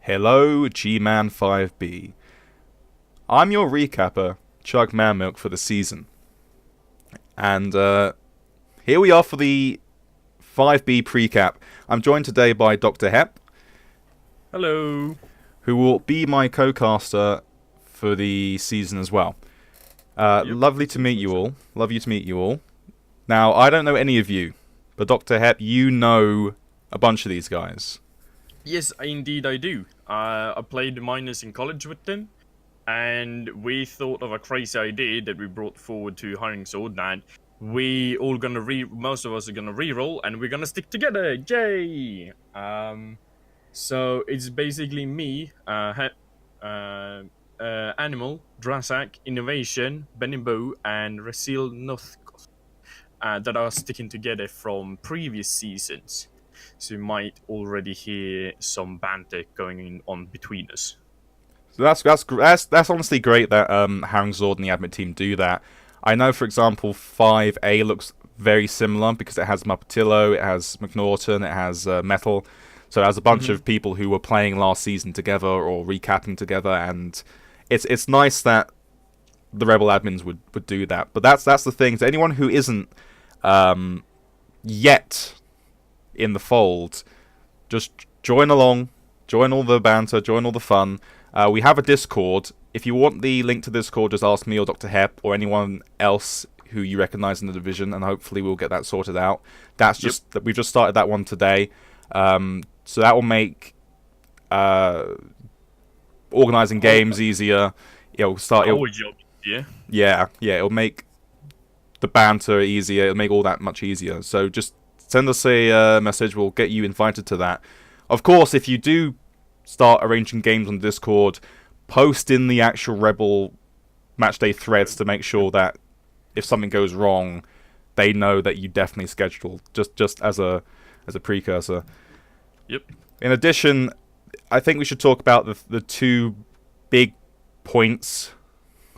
Hello, G-Man 5B. I'm your recapper, Chug Manmilk, for the season. And here we are for the 5B pre-cap. I'm joined today by Dr. Hep, Hello. who will be my co-caster for the season as well. Yep. Lovely to meet you all. Love you to meet you all. Now, I don't know any of you, but Dr. Hep, you know a bunch of these guys. Yes, indeed I do. I played minors in college with them, and we thought of a crazy idea that we brought forward to Hiring Sword that most of us are gonna re-roll, and we're gonna stick together. Yay! So it's basically me, Animal, Drasak, Innovation, Benimbo, and Rasil Nothkos, that are sticking together from previous seasons. So you might already hear some banter going on between us. So that's honestly great that Harring Zord and the admin team do that. I know, for example, 5A looks very similar because it has Muppetillo, it has McNaughton, it has Metal. So it has a bunch of people who were playing last season together or recapping together, and it's nice that the REBBL admins would do that. But that's the thing. To anyone who isn't yet in the fold, just join along, join all the banter, join all the fun. We have a Discord. If you want the link to Discord, just ask me or Dr. Hep or anyone else who you recognise in the division, and hopefully we'll get that sorted out. That's just that we've just started that one today, so that will make organising games easier. It'll start. Our job, yeah. Yeah, it'll make the banter easier. It'll make all that much easier. So just send us a message. We'll get you invited to that. Of course, if you do start arranging games on Discord, post in the actual REBBL matchday threads to make sure that if something goes wrong, they know that you definitely scheduled. Just as a precursor. Yep. In addition, I think we should talk about the two big points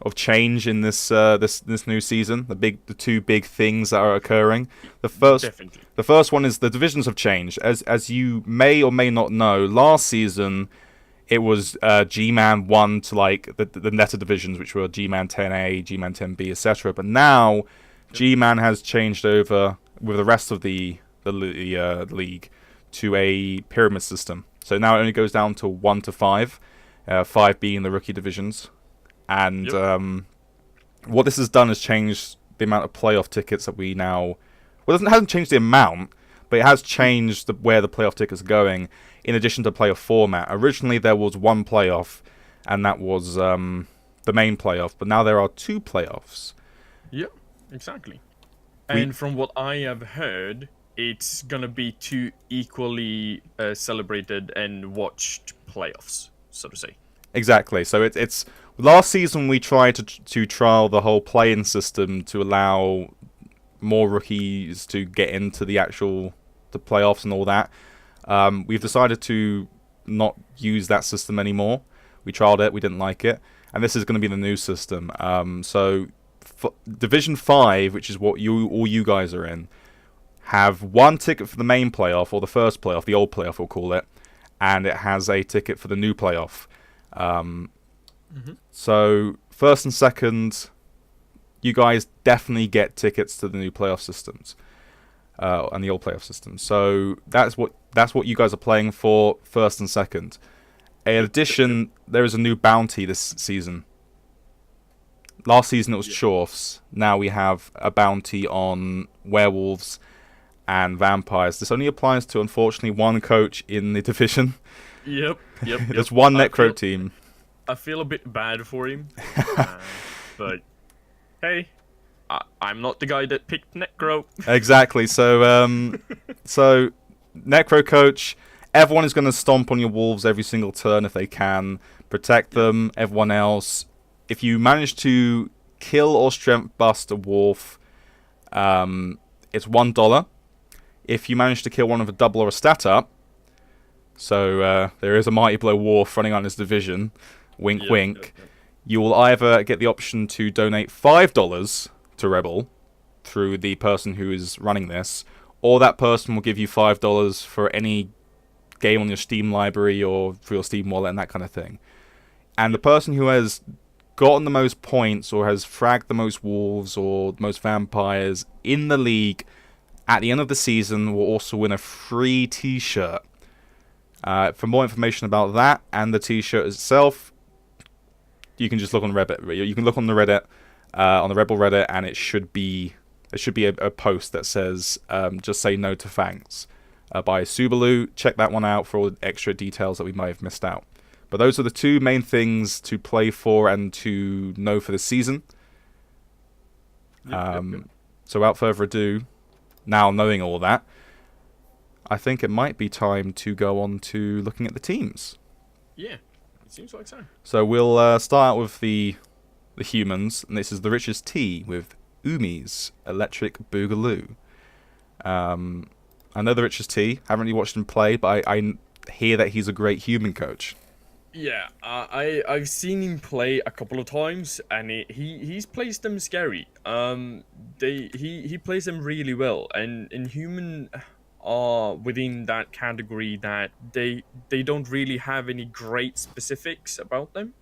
of change in this new season. The two big things that are occurring. Definitely. The first one is the divisions have changed. As you may or may not know, last season it was G-Man 1 to like the netter divisions, which were G-Man 10A, G-Man 10B, etc. But now G-Man has changed over with the rest of the league to a pyramid system. So now it only goes down to 1 to 5, 5 being the rookie divisions. And what this has done is changed the amount of playoff tickets that we now... Well, it hasn't changed the amount, but it has changed where the playoff tickets are going, in addition to playoff format. Originally, there was one playoff, and that was the main playoff. But now there are two playoffs. Yep, exactly. And from what I have heard, it's gonna be two equally celebrated and watched playoffs, so to say. Exactly. So it's last season we tried to trial the whole play-in system to allow more rookies to get into the playoffs and all that. We've decided to not use that system anymore. We trialed it, we didn't like it, and this is going to be the new system. So Division 5, which is what all you guys are in, have one ticket for the main playoff, or the first playoff, the old playoff we'll call it, and it has a ticket for the new playoff. So first and second, you guys definitely get tickets to the new playoff systems and the old playoff systems. So that's what you guys are playing for, first and second. In addition, there is a new bounty this season. Last season it was Chorfs. Now we have a bounty on werewolves and vampires. This only applies to, unfortunately, one coach in the division. Yep. There's one Necro team. I feel a bit bad for him, but hey, I'm not the guy that picked Necro. Exactly. So, so Necro coach, everyone is going to stomp on your wolves every single turn if they can. Protect them. Everyone else, if you manage to kill or strength bust a wolf, it's $1. If you manage to kill one of a double or a stat up, so there is a Mighty Blow Wolf running on this division, wink wink, you will either get the option to donate $5 to REBBL through the person who is running this, or that person will give you $5 for any game on your Steam library or for your Steam wallet and that kind of thing. And the person who has gotten the most points or has fragged the most wolves or the most vampires in the league at the end of the season will also win a free t-shirt. For more information about that and the t-shirt itself, you can just look on Reddit. You can look on the Reddit, on the REBBL Reddit, and it should be a post that says "Just Say No to Thanks" by Subaru. Check that one out for all the extra details that we might have missed out. But those are the two main things to play for and to know for this season. Yep. So without further ado, now knowing all that, I think it might be time to go on to looking at the teams. Yeah, it seems like so. So we'll start out with the humans, and this is the richest T with Umi's Electric Boogaloo. I know the richest T. Haven't really watched him play, but I hear that he's a great human coach. Yeah, I've seen him play a couple of times, and he's plays them scary. He plays them really well, and human are within that category that they don't really have any great specifics about them.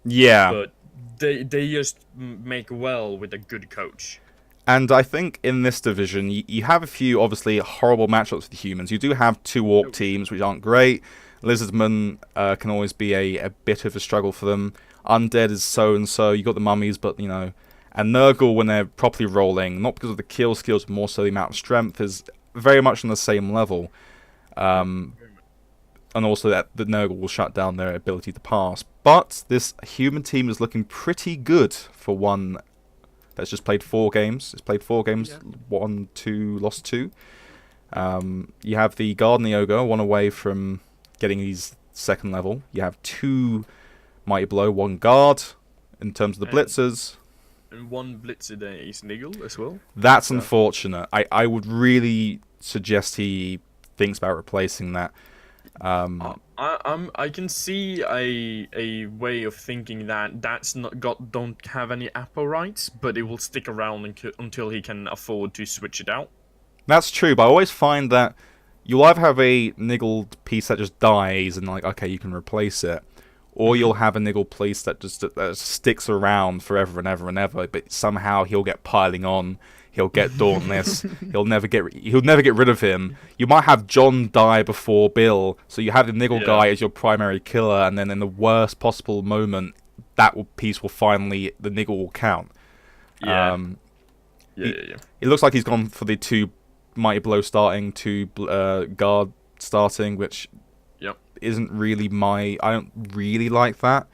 Yeah, but they just make well with a good coach. and I think in this division, you have a few obviously horrible matchups with the humans. You do have two orc teams which aren't great. Lizardmen can always be a bit of a struggle for them. Undead is so and so. You got the mummies, but you know, and Nurgle when they're properly rolling, not because of the kill skills, but more so the amount of strength, is very much on the same level. And also that the Nurgle will shut down their ability to pass. But this human team is looking pretty good for one that's just played 4 games. It's played 4 games, won 2, lost 2. You have the Garden Ogre, one away from getting his second level. You have 2 Mighty Blow, 1 Guard in terms of the blitzers. And 1 blitzer there is Niggle as well. That's unfortunate. I would really suggest he thinks about replacing that. I can see a way of thinking that's not don't have any Apple rights, but it will stick around until he can afford to switch it out. That's true, but I always find that you'll either have a niggled piece that just dies and like, okay, you can replace it, or you'll have a niggled piece that just sticks around forever and ever and ever, but somehow he'll get piling on. He'll get Dauntless. he'll never get rid of him. You might have John die before Bill, so you have the niggle guy as your primary killer, and then in the worst possible moment, that piece will finally, the niggle will count. Yeah. It looks like he's gone for the 2 Mighty Blow starting, 2 Guard starting, which isn't really I don't really like that.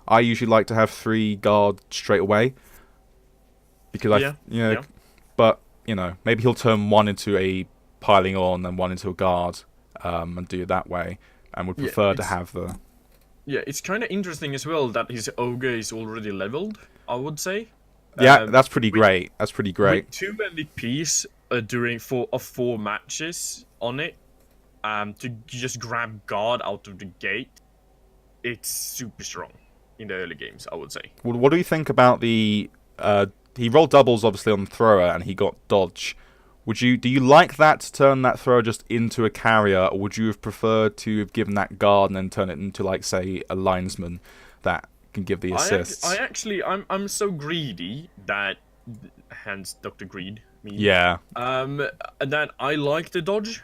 I usually like to have 3 Guard straight away because but you know, maybe he'll turn 1 into a piling on and 1 into a Guard, and do it that way, and would prefer to have the. Yeah, it's kind of interesting as well that his ogre is already leveled, I would say. Yeah, that's pretty great. That's pretty great. With 2 MVPs during 4 matches on it, to just grab Guard out of the gate, it's super strong in the early games, I would say. What do you think about the? He rolled doubles obviously on the thrower and he got dodge. Do you like that to turn that thrower just into a carrier, or would you have preferred to have given that Guard and then turn it into, like, say, a linesman that can give the assists? I'm so greedy that, hence Dr. Greed. Yeah. That I like the dodge.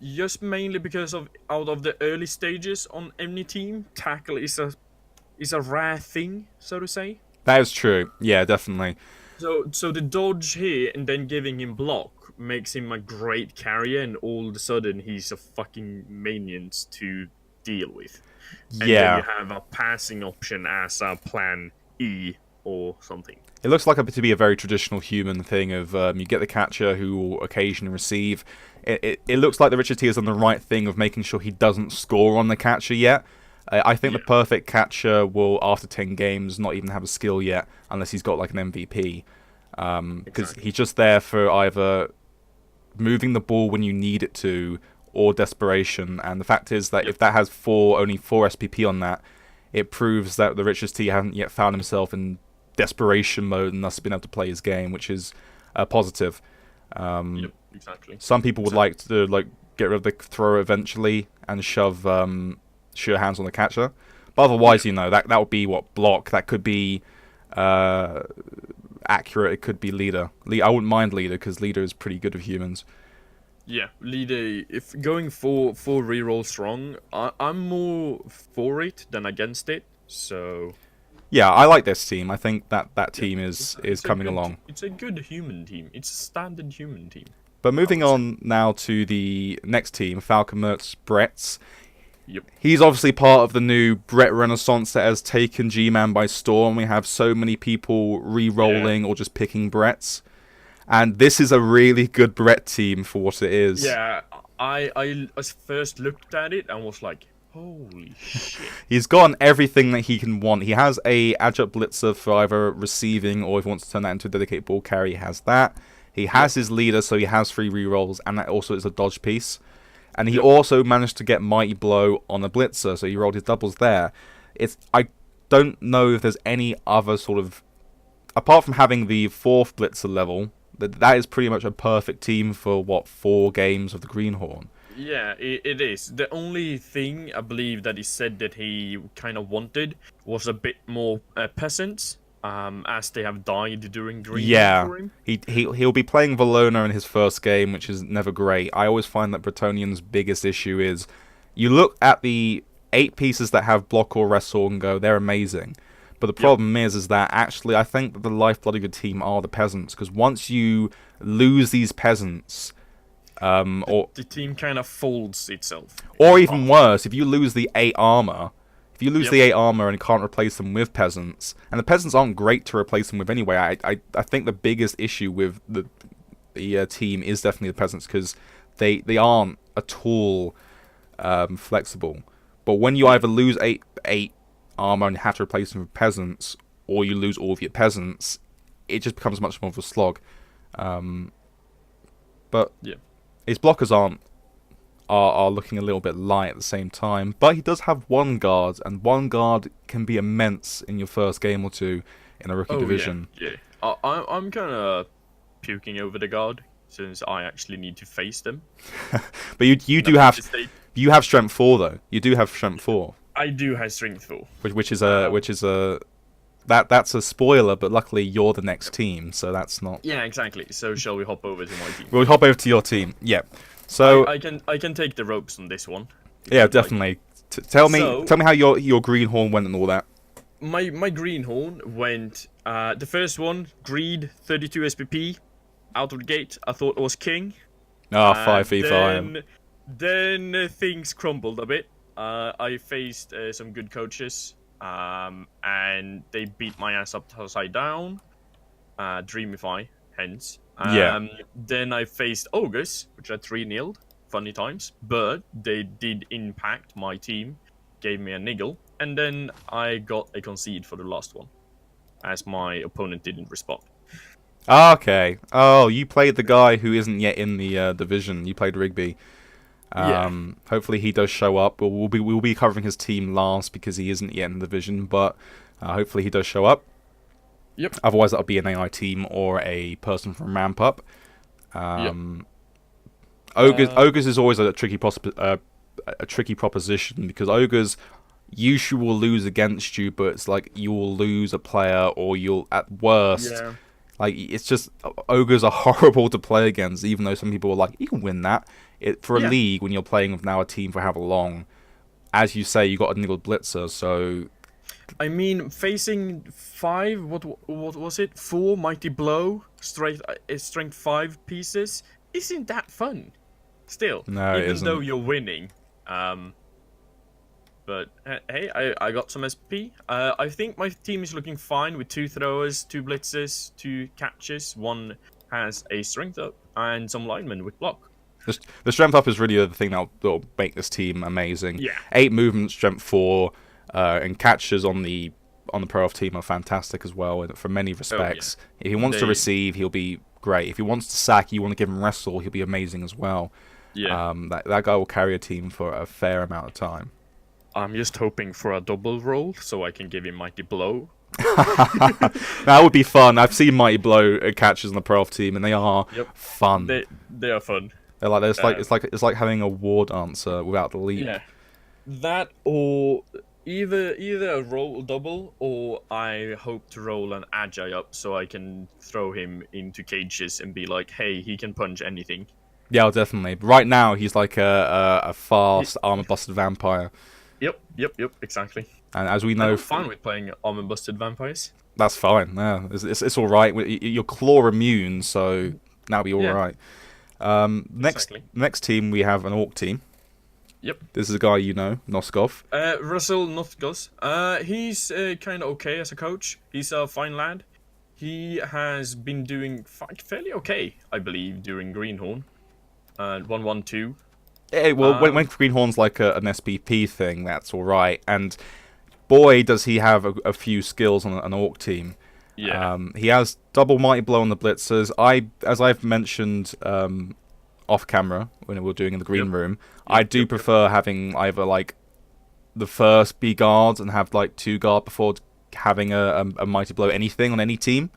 Just mainly because out of the early stages on any team, tackle is a rare thing, so to say. That is true. Yeah, definitely. So the dodge here and then giving him block makes him a great carrier, and all of a sudden he's a fucking minions to deal with. And then you have a passing option as a plan E or something. It looks like to be a very traditional human thing of you get the catcher who will occasionally receive. It looks like the Richard T has done the right thing of making sure he doesn't score on the catcher yet. I think the perfect catcher will, after 10 games, not even have a skill yet, unless he's got like an MVP. Because he's just there for either moving the ball when you need it to, or desperation. And the fact is that if that has only 4 SPP on that, it proves that the Richards T hasn't yet found himself in desperation mode and thus been able to play his game, which is positive. Exactly. Some people would like to get rid of the thrower eventually and shove sure hands on the catcher. But otherwise, you know, that would be what block. That could be accurate. It could be leader. I wouldn't mind leader because leader is pretty good with humans. Yeah, leader. If going for reroll strong, I'm more for it than against it. So Yeah, I like this team. I think that team is coming along. It's a good human team. It's a standard human team. But moving on now to the next team, Falcon Mertz Brett's. Yep. He's obviously part of the new Brett Renaissance that has taken G-Man by storm. We have so many people re-rolling or just picking Bretts. And this is a really good Brett team for what it is. Yeah, I first looked at it and was like, holy shit. He's gotten everything that he can want. He has a adjunct blitzer for either receiving or if he wants to turn that into a dedicated ball carry, he has that. He has his leader, so he has 3 rerolls, and that also is a dodge piece. And he also managed to get Mighty Blow on a blitzer, so he rolled his doubles there. I don't know if there's any other sort of... Apart from having the 4th blitzer level, that is pretty much a perfect team for, 4 games of the Greenhorn. Yeah, it is. The only thing I believe that he said that he kind of wanted was a bit more peasants. As they have died during Green for him. He'll be playing Valona in his first game, which is never great. I always find that Bretonian's biggest issue is you look at the 8 pieces that have block or wrestle and go, they're amazing. But the problem is that actually I think that the lifeblood of your team are the peasants, because once you lose these peasants, or the team kind of folds itself. Or even worse, if you lose the 8 armor. If you lose the 8 armor and can't replace them with peasants, and the peasants aren't great to replace them with anyway, I think the biggest issue with the team is definitely the peasants, because they aren't at all flexible. But when you either lose 8 armor and have to replace them with peasants, or you lose all of your peasants, it just becomes much more of a slog. But his blockers are looking a little bit light at the same time, but he does have 1 guard, and 1 guard can be immense in your first game or 2 in a rookie division. Yeah. I'm kind of puking over the guard since I actually need to face them. But you have strength 4 though. You do have strength 4. I do have strength 4, which is that's a spoiler, but luckily you're the next team, so that's not. Yeah, exactly. So shall we hop over to my team? We'll hop over to your team. Yeah. So I can take the ropes on this one. Yeah, definitely. Tell me how your greenhorn went and all that. My greenhorn went the first one, greed, 32 SPP, out of the gate. I thought it was king. 5v5. Then things crumbled a bit. I faced some good coaches, and they beat my ass upside down. Dreamify, hence. Then I faced August, which I 3-0'd. Funny times. But they did impact my team. Gave me a niggle. And then I got a concede for the last one, as my opponent didn't respond. Okay. Oh, you played the guy who isn't yet in the division. You played Rigby. Hopefully he does show up. We'll be covering his team last because he isn't yet in the division. But hopefully he does show up. Yep. Otherwise, that'll be an AI team or a person from Ramp Up. Ogres is always a tricky proposition, because Ogres usually will lose against you, but it's like you will lose a player, or you'll at worst. Yeah. Like, it's just Ogres are horrible to play against, even though some people are like, you can win that. For a league, when you're playing with now a team for however long, as you say, you got a niggled blitzer, so. I mean, facing 5, what was it? 4 Mighty Blow, strength 5 pieces, isn't that fun? Still, no, even though you're winning. But hey, I got some SP. I think my team is looking fine with 2 throwers, 2 blitzers, 2 catches. 1 has a strength up and some linemen with block. The strength up is really the thing that'll make this team amazing. Yeah. 8 movement, strength 4. And catches on the pro off team are fantastic as well, for many respects. If he wants to receive, he'll be great. If he wants to sack, you want to give him wrestle, he'll be amazing as well. Yeah. That guy will carry a team for a fair amount of time. I'm just hoping for a double roll so I can give him Mighty Blow. That would be fun. I've seen Mighty Blow catches on the pro off team, and they are fun. They are fun. They're like Um, it's like having a ward answer without the leap. yeah, that or either a roll double, or I hope to roll an Agi up so I can throw him into cages and be like, hey, he can punch anything. Yeah, definitely. Right now, he's like a He, fast armor busted vampire, yep, exactly. and as we And know, I'm fine with playing armor busted vampires. that's fine. Yeah, it's all right. You're claw immune, so that'll be all Yeah, right. exactly. Next team we have an orc team. Yep. This is a guy you know, Noskov. Russell Northgos. He's kind of okay as a coach. He's a fine lad. He has been doing fairly okay, I believe, during Greenhorn. 1-1-2. Yeah, well, when Greenhorn's like an SPP thing, that's all right. And boy, does he have a few skills on an orc team. Yeah. He has double mighty blow on the blitzers. As I've mentioned off camera when we were doing in the green room, I do prefer having either like the first be guard and have like 2 guard before having a mighty blow anything on any team.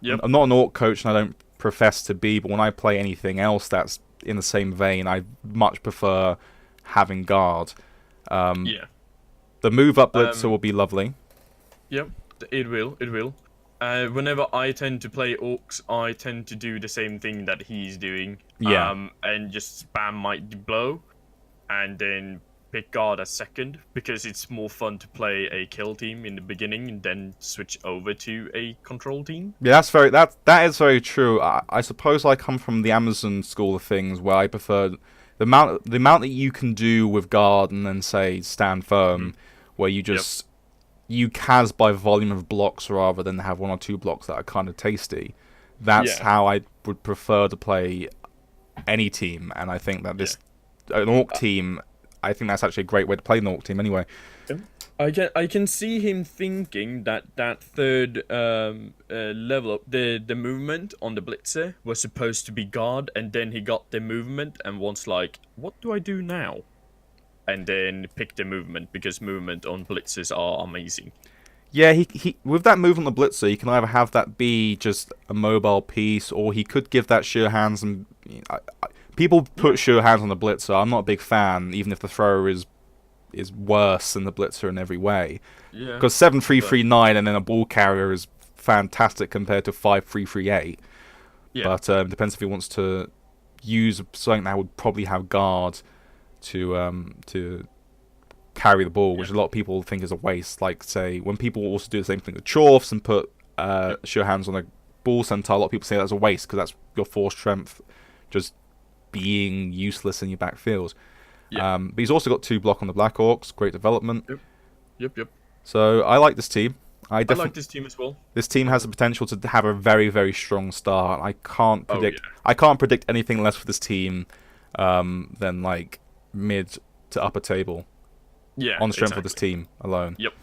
Yep. I'm not an orc coach and I don't profess to be, but when I play anything else that's in the same vein, I much prefer having guard. Yeah. The move up blitzer will be lovely. Yep. It will. It will. Whenever I tend to play orcs, I tend to do the same thing that he's doing. Yeah. And just spam mighty blow, and then pick guard as second, because it's more fun to play a kill team in the beginning and then switch over to a control team. Yeah, that is very true. I suppose I come from the Amazon school of things, where I prefer the amount that you can do with guard and then say stand firm, where you just you cas by volume of blocks rather than have 1 or 2 blocks that are kind of tasty. That's how I would prefer to play any team, and I think that an orc team, I think that's actually a great way to play an orc team anyway. I can see him thinking that third level up, the movement on the blitzer was supposed to be guard, and then he got the movement and was like, what do I do now? And then pick the movement, because movement on blitzers are amazing. Yeah, he with that move on the blitzer, you can either have that be just a mobile piece, or he could give that sure hands. And people put sure hands on the blitzer. I'm not a big fan, even if the thrower is worse than the blitzer in every way. Yeah. Because 7-3-3-9 and then a ball carrier is fantastic compared to 5-3-3-8. Yeah. But depends if he wants to use something that would probably have guard to carry the ball, which a lot of people think is a waste. Like, say, when people also do the same thing with Chorfs and put sure hands on a ball center, a lot of people say that's a waste because that's your force strength just being useless in your backfield. Yeah. But he's also got 2 block on the Black Orcs, great development. Yep. So I like this team. I like this team as well. This team has the potential to have a very, very strong start. I can't predict anything less for this team than like mid to upper table. Yeah. On the strength of this team alone. Yep.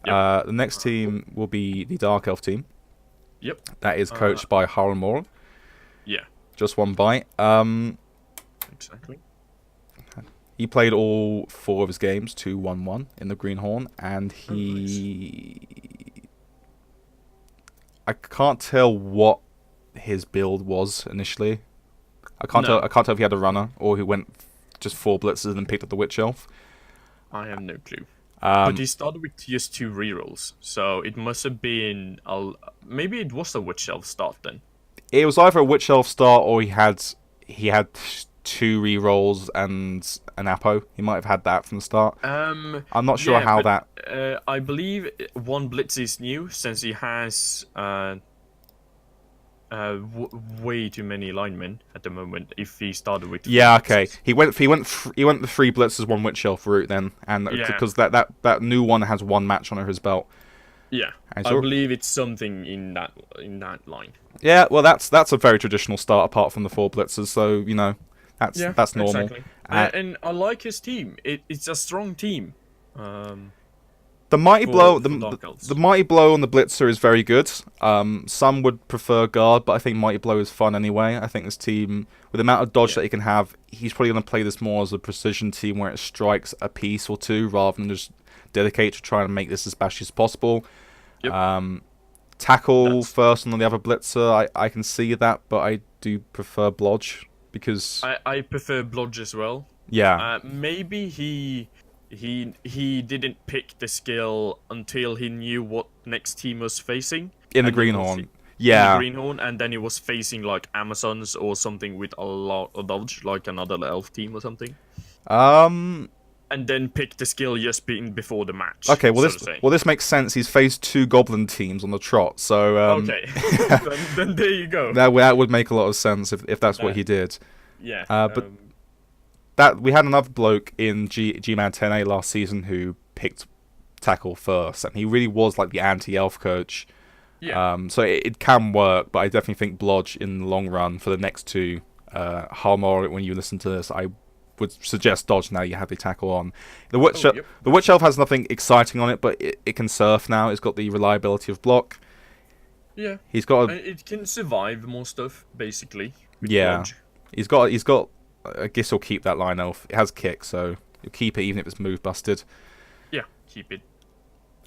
The next team will be the Dark Elf team. Yep. That is coached by Harlan Moore. Yeah. Just one bite. Exactly. He played all 4 of his games, 2-1-1 in the Greenhorn, and he... I can't tell what his build was initially. I can't tell if he had a runner or he went just 4 blitzers and then picked up the Witch Elf. I have no clue. But he started with just 2 rerolls, so it must have been maybe it was a Witch Elf start then. It was either a Witch Elf start or he had 2 rerolls and an Apo. He might have had that from the start. I'm not sure how that. I believe 1 blitz is new, since he has way too many linemen at the moment. If he started with 3 okay, blitzes. he went the 3 blitzers, 1 Witch Elf route then, and because that new one has 1 match under his belt. Yeah, I believe it's something in that line. Yeah, well, that's a very traditional start apart from the 4 blitzers, so you know that's normal. Exactly. And I like his team. It's a strong team. The mighty blow, the mighty blow on the blitzer is very good. Some would prefer guard, but I think mighty blow is fun anyway. I think this team, with the amount of dodge that he can have, he's probably going to play this more as a precision team where it strikes a piece or 2 rather than just dedicate to trying to make this as bashy as possible. Yep. Tackle first on the other blitzer, I can see that, but I do prefer Blodge because I prefer Blodge as well. yeah, Maybe he didn't pick the skill until he knew what next team was facing, in the and then was Greenhorn, in the yeah, Greenhorn, and then he was facing like Amazons or something with a lot of dodge, like another elf team or something, um. and then pick the skill just being before the match, Okay, so to say. this makes sense. He's faced 2 Goblin teams on the trot, so Okay, then there you go. that would make a lot of sense if that's what That- he did. yeah. But that we had another bloke in G-Man 10A last season who picked tackle first, and he really was like the anti-elf coach. Yeah. So it can work, but I definitely think Blodge in the long run for the next 2. Harmor, when you listen to this, I would suggest Dodge now you have the tackle on. The Witch Elf has nothing exciting on it, but it can surf now. It's got the reliability of block. Yeah. He's got It can survive more stuff, basically. With yeah. Blodge. He's got. I guess he'll keep that line elf. It has kick, so you'll keep it even if it's move busted. Yeah, keep it.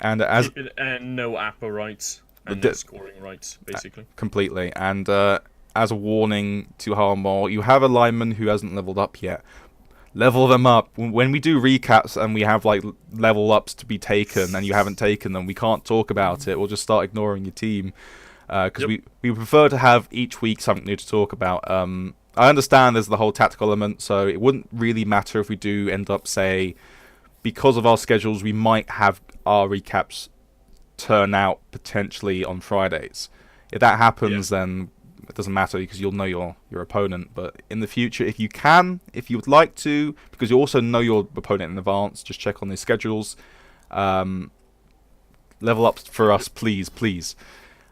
And And no apple rights and no scoring rights, basically. Completely. And as a warning to Harmor, you have a lineman who hasn't leveled up yet. Level them up. When we do recaps and we have like level ups to be taken and you haven't taken them, we can't talk about it. We'll just start ignoring your team because we prefer to have each week something new to talk about. I understand there's the whole tactical element, so it wouldn't really matter if we do end up, say, because of our schedules, we might have our recaps turn out potentially on Fridays. If that happens, then it doesn't matter because you'll know your opponent. But in the future, if you would like to, because you also know your opponent in advance, just check on their schedules. Level ups for us, please.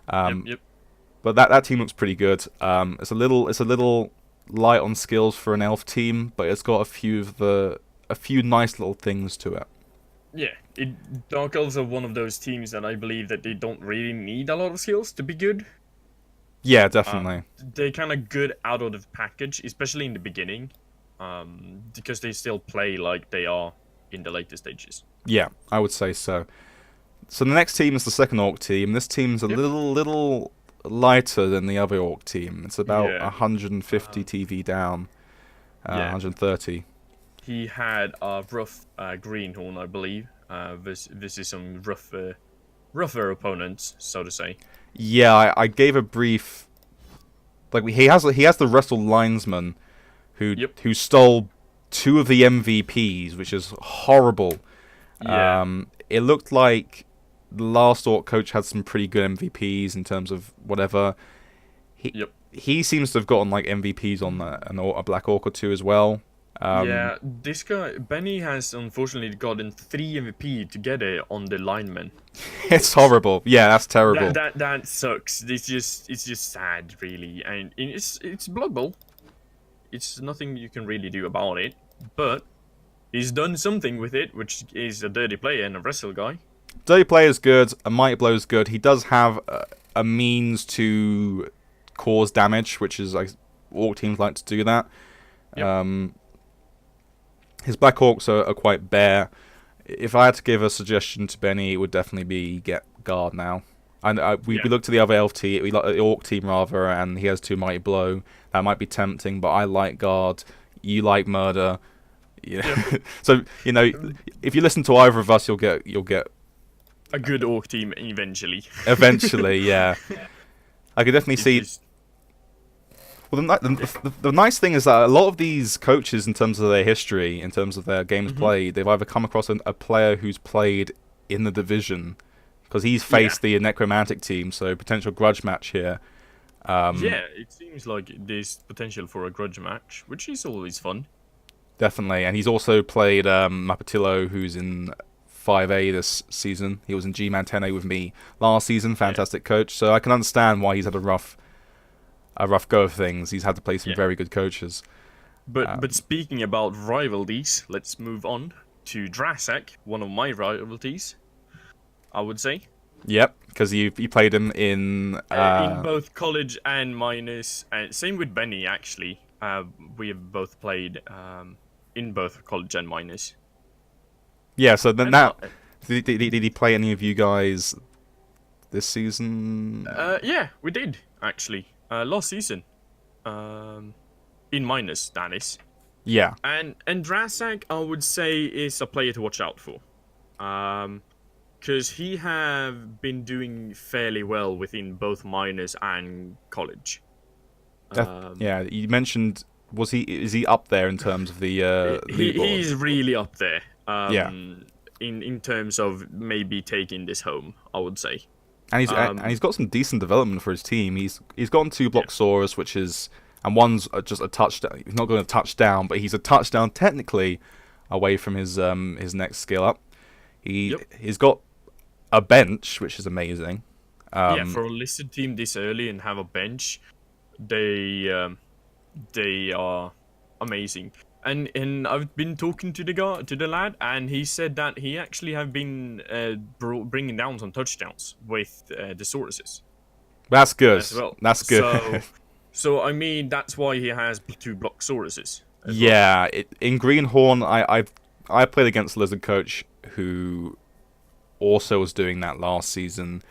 But that team looks pretty good. It's a little light on skills for an elf team, but it's got a few nice little things to it. Yeah, Dark Elves are one of those teams that I believe that they don't really need a lot of skills to be good. Yeah, definitely. They're kind of good out of the package, especially in the beginning, because they still play like they are in the later stages. Yeah, I would say so. So the next team is the second Orc team. This team's a little lighter than the other Orc team. It's about 150 TV down, 130. He had a rough Greenhorn, I believe. This is some rougher opponents, so to say. Yeah, I gave a brief. Like he has the wrestle linesman, who stole 2 of the MVPs, which is horrible. Yeah. It looked like the last Orc coach had some pretty good MVPs in terms of whatever. He seems to have gotten like MVPs on a Black Orc or 2 as well. This guy Benny has unfortunately gotten 3 MVP together on the lineman. It's horrible. Yeah, that's terrible. That sucks. It's just sad, really, and it's Blood Bowl. It's nothing you can really do about it, but he's done something with it, which is a dirty player and a wrestle guy. Dirty player is good. A mighty blow is good. He does have a means to cause damage, which is like Orc teams like to do that. His Black Orcs are quite bare. If I had to give a suggestion to Benny, it would definitely be get Guard now. And we looked at the other Elf team, the Orc team rather, and he has 2 Mighty Blow. That might be tempting, but I like Guard. You like Murder. So if you listen to either of us, you'll get a good Orc team eventually. Eventually, yeah. I could definitely see. Well, the nice thing is that a lot of these coaches, in terms of their history, in terms of their games played, they've either come across a player who's played in the division, because he's faced the Necromantic team, so potential grudge match here. It seems like there's potential for a grudge match, which is always fun. Definitely, and he's also played Mapatillo, who's in 5A this season. He was in G-Man 10A with me last season. Fantastic coach, so I can understand why he's had a rough go of things. He's had to play some very good coaches. But speaking about rivalries, let's move on to Drasak, one of my rivalries, I would say. Yep, because you played him in both college and minors. Same with Benny, actually. We have both played in both college and minors. Yeah, so then now, did he play any of you guys this season? Yeah, we did, actually. Last season. in minus, that is. Yeah. And Drasak, I would say, is a player to watch out for. Because he have been doing fairly well within both minors and college. Yeah, you mentioned is he up there in terms of the leaderboard? He's really up there. Yeah. In terms of maybe taking this home, I would say. And he's got some decent development for his team. He's gotten 2 Bloxsaurus, which is, and one's just a touchdown. He's not going to touchdown, but he's a touchdown technically away from his next skill up. He's got a bench, which is amazing. Yeah, for a listed team this early and have a bench, they are amazing. And I've been talking to the lad, and he said that he actually have been bringing down some touchdowns with the sources. That's good. As well. That's good. So I mean, that's why he has 2 Bloxsauruses. Yeah, in Greenhorn, I played against Lizard Coach, who also was doing that last season,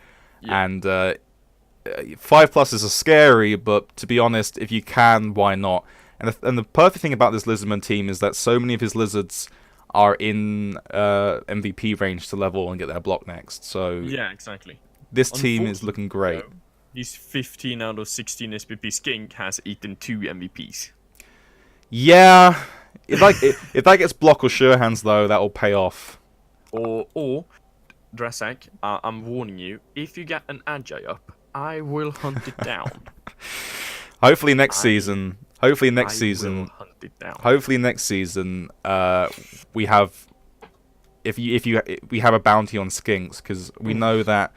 and 5+ is scary, but to be honest, if you can, why not? And the perfect thing about this Lizardman team is that so many of his lizards are in MVP range to level and get their block next. So yeah, exactly. This team is looking great. His 15 out of 16 SPP skink has eaten 2 MVPs. Yeah, if that gets block or sure hands though, that will pay off. Or Drasak, I'm warning you, if you get an Agi up, I will hunt it down. Hopefully next season. Hopefully next season. Hunt it down. Hopefully next season, we have we have a bounty on skinks, because we know that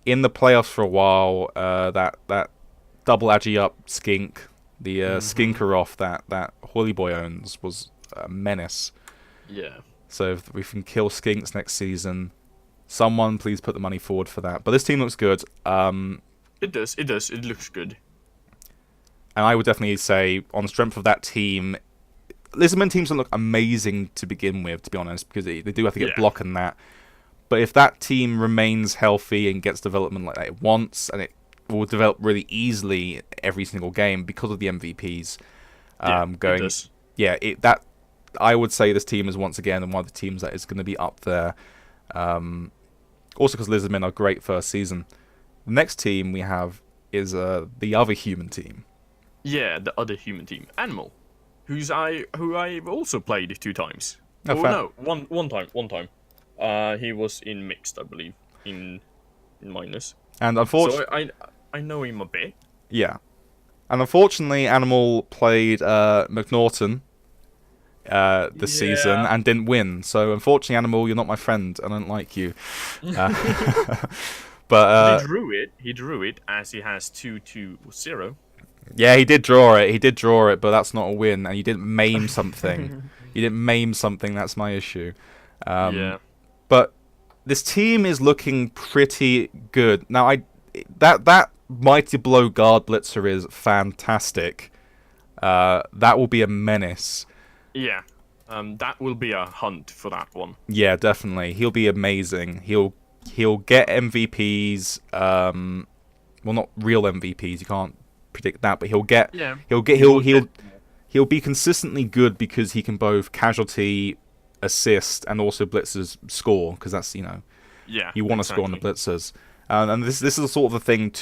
in the playoffs for a while, that double agi up skink, the skinker off that Holy Boy owns, was a menace. Yeah. So if we can kill skinks next season, someone please put the money forward for that. But this team looks good. It does. It looks good. And I would definitely say, on the strength of that team, Lizardman teams don't look amazing to begin with, to be honest, because they do have to get block and that. But if that team remains healthy and gets development like it wants, and it will develop really easily every single game because of the MVPs going. It does. Yeah, I would say this team is once again one of the teams that is going to be up there. Also because Lizardmen are great first season. The next team we have is the other human team. Yeah, the other human team, Animal, who I've also played 2 times. One time. He was in mixed, I believe, in minus. And unfortunately, so I know him a bit. Yeah, and unfortunately, Animal played McNaughton this season and didn't win. So unfortunately, Animal, you're not my friend. I don't like you. But he drew it as he has 2-0. Yeah, he did draw it, but that's not a win, and you didn't maim something. That's my issue. But this team is looking pretty good. Now, that Mighty Blow Guard Blitzer is fantastic. That will be a menace. Yeah, that will be a hunt for that one. Yeah, definitely. He'll be amazing. He'll get MVPs. Well, not real MVPs. You can't predict that, but he'll be consistently good because he can both casualty, assist, and also blitzers score, because that's you want to score on the blitzers, and this is the sort of the thing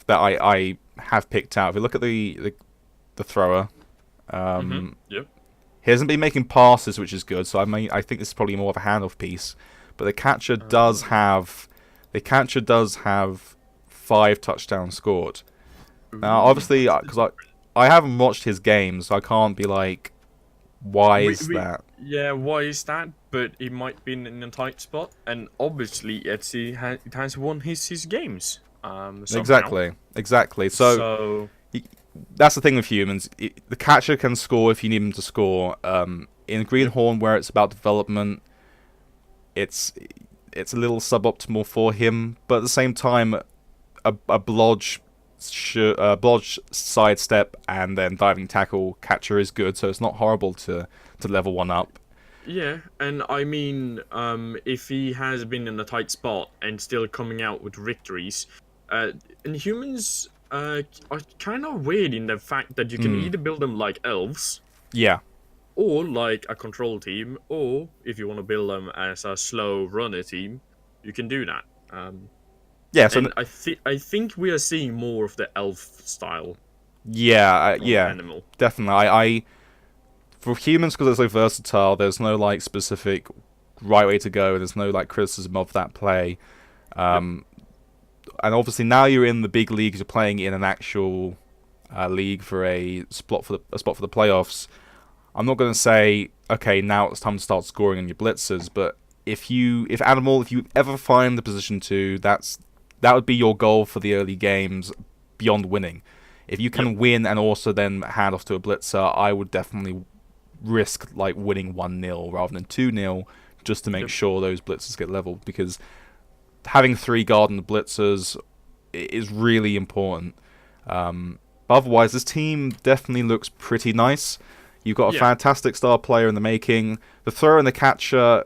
that I have picked out. If you look at the thrower, he hasn't been making passes, which is good, so I think this is probably more of a handoff piece, but the catcher does have 5 touchdowns scored. Now, obviously, because I haven't watched his games, so I can't be like, why is that? Yeah, why is that? But it might be in a tight spot, and obviously, it has won his games. Exactly. So that's the thing with humans. The catcher can score if you need him to score. In Greenhorn, where it's about development, it's a little suboptimal for him, but at the same time, a blodge sidestep and then diving tackle catcher is good, so it's not horrible to level one up. Yeah, and I mean, if he has been in a tight spot and still coming out with victories, in humans, are kind of weird in the fact that you can either build them like elves, Yeah. or like a control team, or if you want to build them as a slow runner team, you can do that. Yeah, so And I think we are seeing more of the elf style from yeah, Animal. definitely. I for humans, because they're so versatile, there's no like specific right way to go. There's no like criticism of that play. And obviously now you're in the big leagues. You're playing in an actual league for a spot for the playoffs. I'm not going to say okay, now it's time to start scoring on your blitzers, but if you ever find the position to, that would be your goal for the early games beyond winning. If you can win and also then hand off to a blitzer, I would definitely risk like winning 1-0 rather than 2-0 just to make sure those blitzers get leveled, because having 3 guard on the blitzers is really important. But otherwise, this team definitely looks pretty nice. You've got a fantastic star player in the making. The thrower and the catcher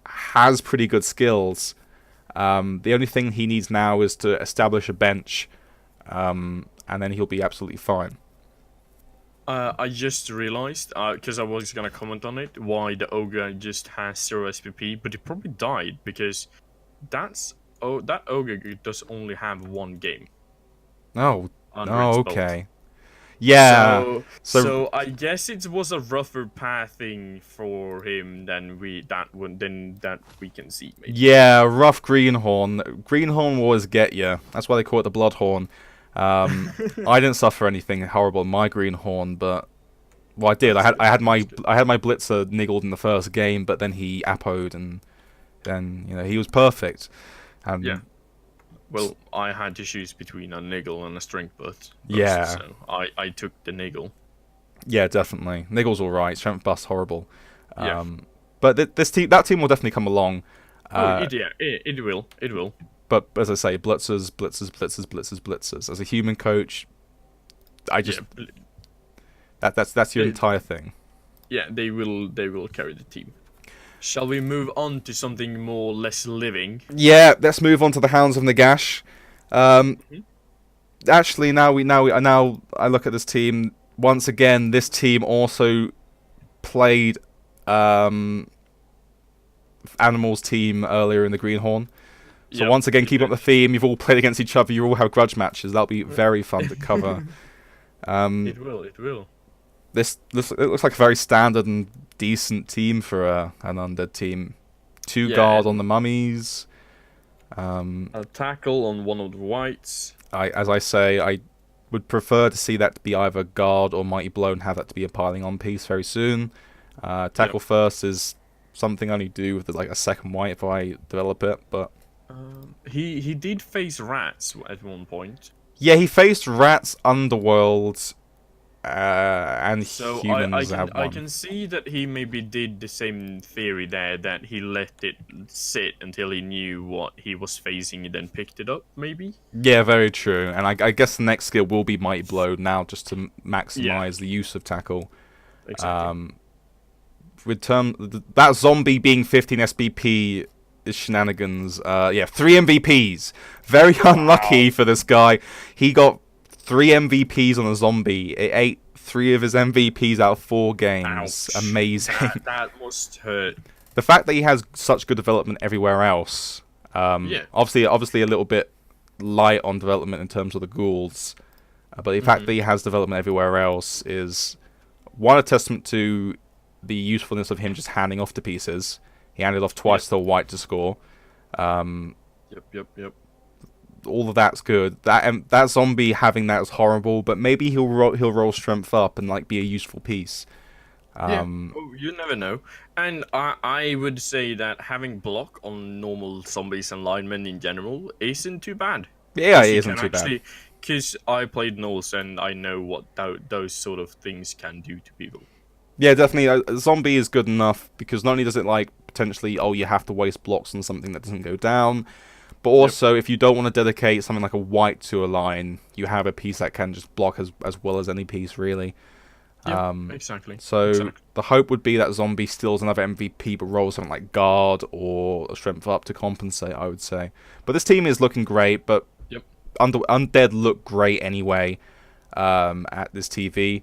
has pretty good skills. The only thing he needs now is to establish a bench, and then he'll be absolutely fine. I just realized, because I was gonna comment on it, why the ogre just has 0 SPP, but he probably died because that ogre does only have 1 game. Oh, under its belt. Okay. Yeah. So I guess it was a rougher pathing for him than we can see. Maybe. Yeah, rough greenhorn. Greenhorn will always get you. That's why they call it the bloodhorn. I didn't suffer anything horrible in my greenhorn, but I did. I had my blitzer niggled in the first game, but then he appoed, and then he was perfect. Yeah. Well, I had to choose between a niggle and a strength bust. Yeah. So I took the niggle. Yeah, definitely. Niggle's alright. Strength bust horrible. Yeah. But that team will definitely come along. It will. It will. But as I say, blitzers. As a human coach, that's your entire thing. Yeah, they will carry the team. Shall we move on to something more less living? Yeah, let's move on to the Hounds of Nagash. Actually, now I look at this team once again. This team also played Animal's team earlier in the Greenhorn. So once again, keep up the theme. You've all played against each other. You all have grudge matches. That'll be very fun to cover. It will. It looks like a very standard and decent team for an undead team. 2 guard on the mummies. A tackle on one of the whites. As I say, I would prefer to see that to be either guard or mighty blow and have that to be a piling on piece very soon. Tackle first is something I only do with like a second white if I develop it, but he did face rats at one point. Yeah, he faced rats, underworld, and so humans. I can see that he maybe did the same theory there, that he let it sit until he knew what he was facing and then picked it up, maybe? Yeah, very true. And I guess the next skill will be Mighty Blow now, just to maximize the use of tackle. Exactly. That zombie being 15 SBP is shenanigans. 3 MVPs. Very unlucky for this guy. He got 3 MVPs on a zombie. It ate 3 of his MVPs out of 4 games. Ouch. Amazing. That must hurt. The fact that he has such good development everywhere else. Obviously a little bit light on development in terms of the ghouls. But the fact that he has development everywhere else is one, a testament to the usefulness of him just handing off to pieces. He handed off twice to a white to score. Yep. All of that's good. That zombie having that is horrible, but maybe he'll roll strength up and like be a useful piece. You never know. And I would say that having block on normal zombies and linemen in general isn't too bad. Yeah, it isn't too bad. Because I played Knolls and I know what those sort of things can do to people. Yeah, definitely. A zombie is good enough because not only does it like potentially, you have to waste blocks on something that doesn't go down, but also if you don't want to dedicate something like a white to a line, you have a piece that can just block as well as any piece, really. Yeah, exactly. So the hope would be that zombie steals another MVP but rolls something like guard or a strength up to compensate, I would say. But this team is looking great, but Undead look great anyway at this TV.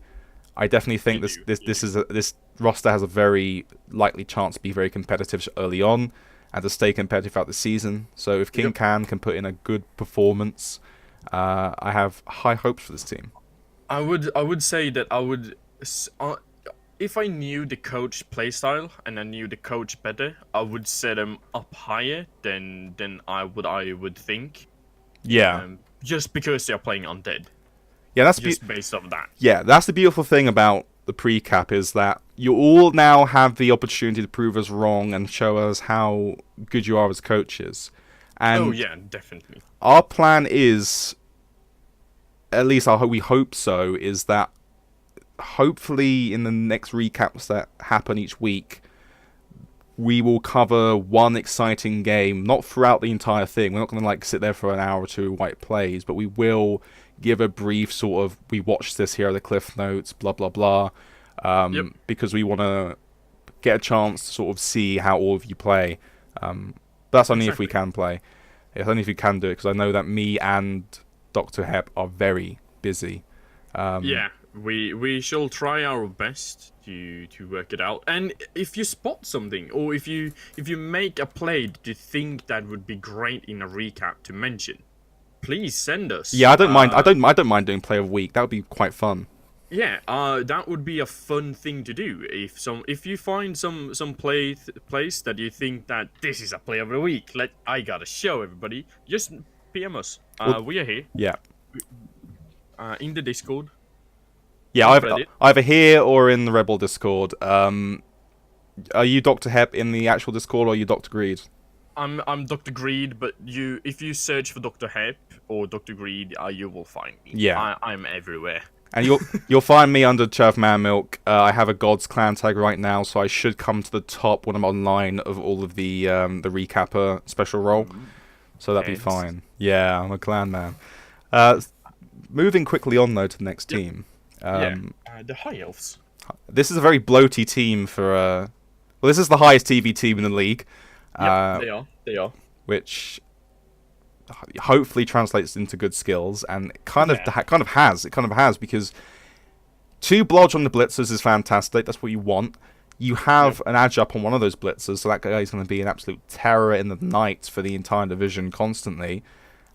I definitely think this roster has a very likely chance to be very competitive early on and to stay competitive throughout the season. So if King can put in a good performance, I have high hopes for this team. I would say that if I knew the coach playstyle and I knew the coach better, I would set him up higher than I would think. Yeah. Just because they're playing Undead. Yeah, that's just based off that. Yeah, that's the beautiful thing about the pre-cap is that you all now have the opportunity to prove us wrong and show us how good you are as coaches. And oh yeah, definitely. Our plan is, at least we hope so, is that hopefully in the next recaps that happen each week, we will cover one exciting game, not throughout the entire thing. We're not going to like sit there for an hour or two white plays, but we will give a brief sort of, we watched this, here are the cliff notes, blah blah blah, because we want to get a chance to sort of see how all of you play. That's only if we can play. It's only if we can do it, because I know that me and Dr. Hep are very busy. Yeah, we shall try our best to work it out. And if you spot something, or if you make a play that you think that would be great in a recap to mention, please send us. Yeah, I don't mind. I don't mind doing play of the week. That would be quite fun. Yeah, that would be a fun thing to do. If you find some place that you think that this is a play of the week, I gotta show everybody. Just PM us. We are here. Yeah. In the Discord. Yeah, either here or in the REBBL Discord. Are you Dr. Hep in the actual Discord, or are you Dr. Greed? I'm Dr. Greed, but if you search for Dr. Hep or Dr. Greed, you will find me. Yeah, I'm everywhere. And you'll find me under Chav Man Milk. I have a God's Clan tag right now, so I should come to the top when I'm online of all of the recapper special role. So that'd be fine. Yeah, I'm a clan man. Moving quickly on though to the next team. The High Elves. This is a very bloaty team for. Well, this is the highest TV team in the league. Yeah, they are. Which hopefully translates into good skills, and it kind of has, because 2 blodge on the blitzers is fantastic. That's what you want. You have an edge up on one of those blitzers, so that guy is going to be an absolute terror in the night for the entire division constantly.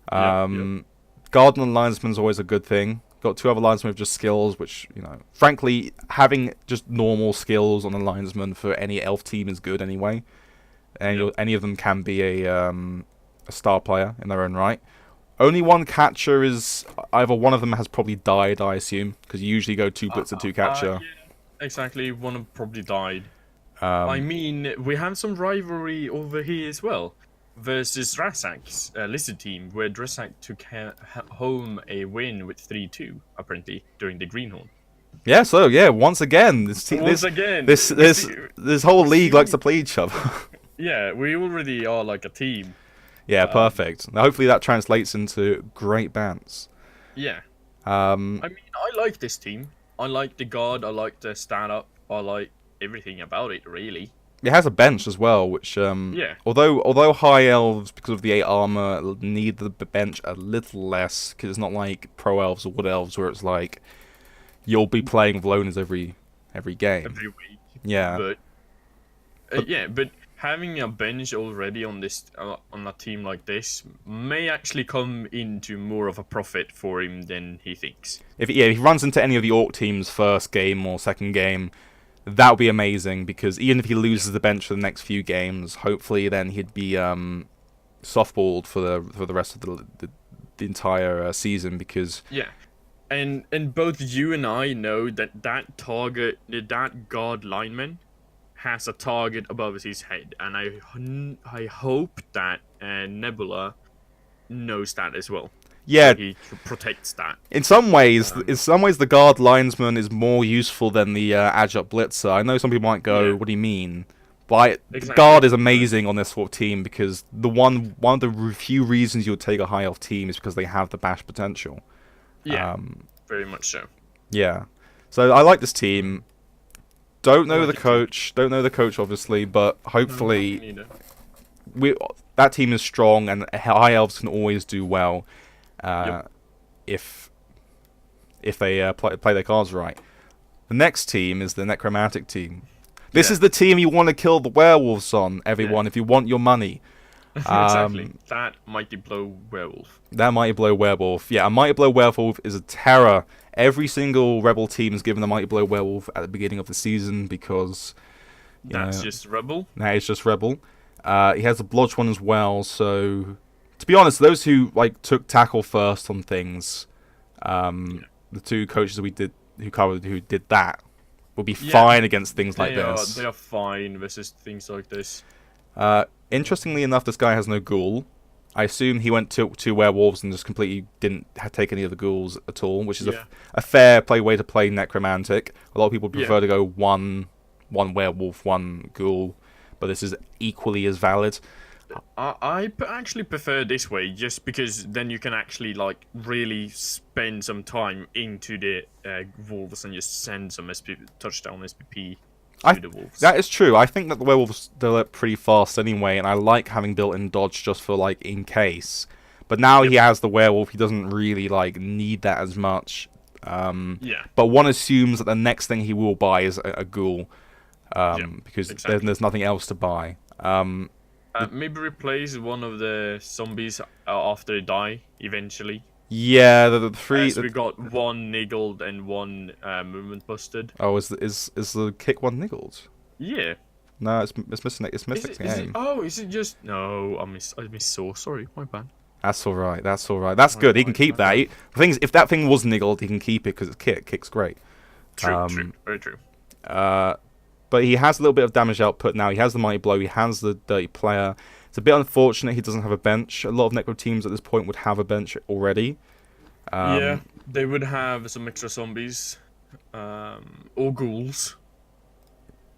Guardian and linesman is always a good thing. Got 2 other linesmen with just skills, which, frankly, having just normal skills on a linesman for any elf team is good anyway. And any of them can be a star player in their own right. Only one catcher is either one of them has probably died, I assume, because you usually go 2 blitzer, 2 catcher. Yeah, exactly. One of them probably died. I mean, we have some rivalry over here as well versus Drazak's Lizard team, where Drazak took home a win with 3-2 apparently during the Greenhorn. Yeah, so once again, this whole league likes to play each other. Yeah, we already are like a team. Yeah, perfect. Now, hopefully that translates into great bands. Yeah. I mean, I like this team. I like the guard. I like the stand-up. I like everything about it, really. It has a bench as well, which although high elves, because of the 8 armor, need the bench a little less, because it's not like pro elves or wood elves where it's like you'll be playing with loners every game. Every week. Yeah. But having a bench already on this on a team like this may actually come into more of a profit for him than he thinks. If he runs into any of the Orc team's first game or second game, that would be amazing, because even if he loses the bench for the next few games, hopefully then he'd be softballed for the rest of the entire season, because and both you and I know that guard lineman has a target above his head, and I hope that Nebula knows that as well. Yeah, so he protects that. In some ways, the guard linesman is more useful than the adjunct blitzer. I know some people might go, "What do you mean?" But the guard is amazing on this sort of team, because one of the few reasons you'll take a high elf team is because they have the bash potential. Yeah, very much so. Yeah, so I like this team. Don't know the coach, obviously, but hopefully that team is strong, and high elves can always do well. Yep. if they play their cards right. The next team is the Necromantic team. This is the team you want to kill the werewolves on, everyone, if you want your money. Exactly. That Mighty Blow werewolf. That Mighty Blow werewolf. Yeah, a Mighty Blow werewolf is a terror. Every single Rebel team is given a Mighty Blow werewolf at the beginning of the season because... That's just Rebel. That is just Rebel. He has a Blodge one as well, so... To be honest, those who took tackle first on things, the two coaches who did that, will be fine against things like this. They are fine versus things like this. Interestingly enough, this guy has no ghoul. I assume he went to two werewolves and just completely didn't take any of the ghouls at all, which is a fair way to play Necromantic. A lot of people prefer to go one werewolf, one ghoul, but this is equally as valid. I actually prefer this way, just because then you can actually really spend some time into the wolves and just send some touchdown SPP to the wolves. That is true. I think that the werewolves develop pretty fast anyway, and I like having built-in dodge just for in case. But now he has the werewolf, he doesn't really need that as much. But one assumes that the next thing he will buy is a ghoul, because there's nothing else to buy. Maybe replace one of the zombies after they die eventually. Yeah, the three. We got one niggled and one movement busted. Oh, is the kick one niggled? Yeah. No, it's missing. It's missing aim. Is it just no? I miss Saw. Sorry, my bad. That's all right. That's good. He can keep that. The thing is, if that thing was niggled, he can keep it because it's kick. Kick's great. True. Very true. But he has a little bit of damage output now. He has the Mighty Blow. He has the Dirty Player. It's a bit unfortunate he doesn't have a bench. A lot of Necro teams at this point would have a bench already. They would have some extra zombies, or ghouls.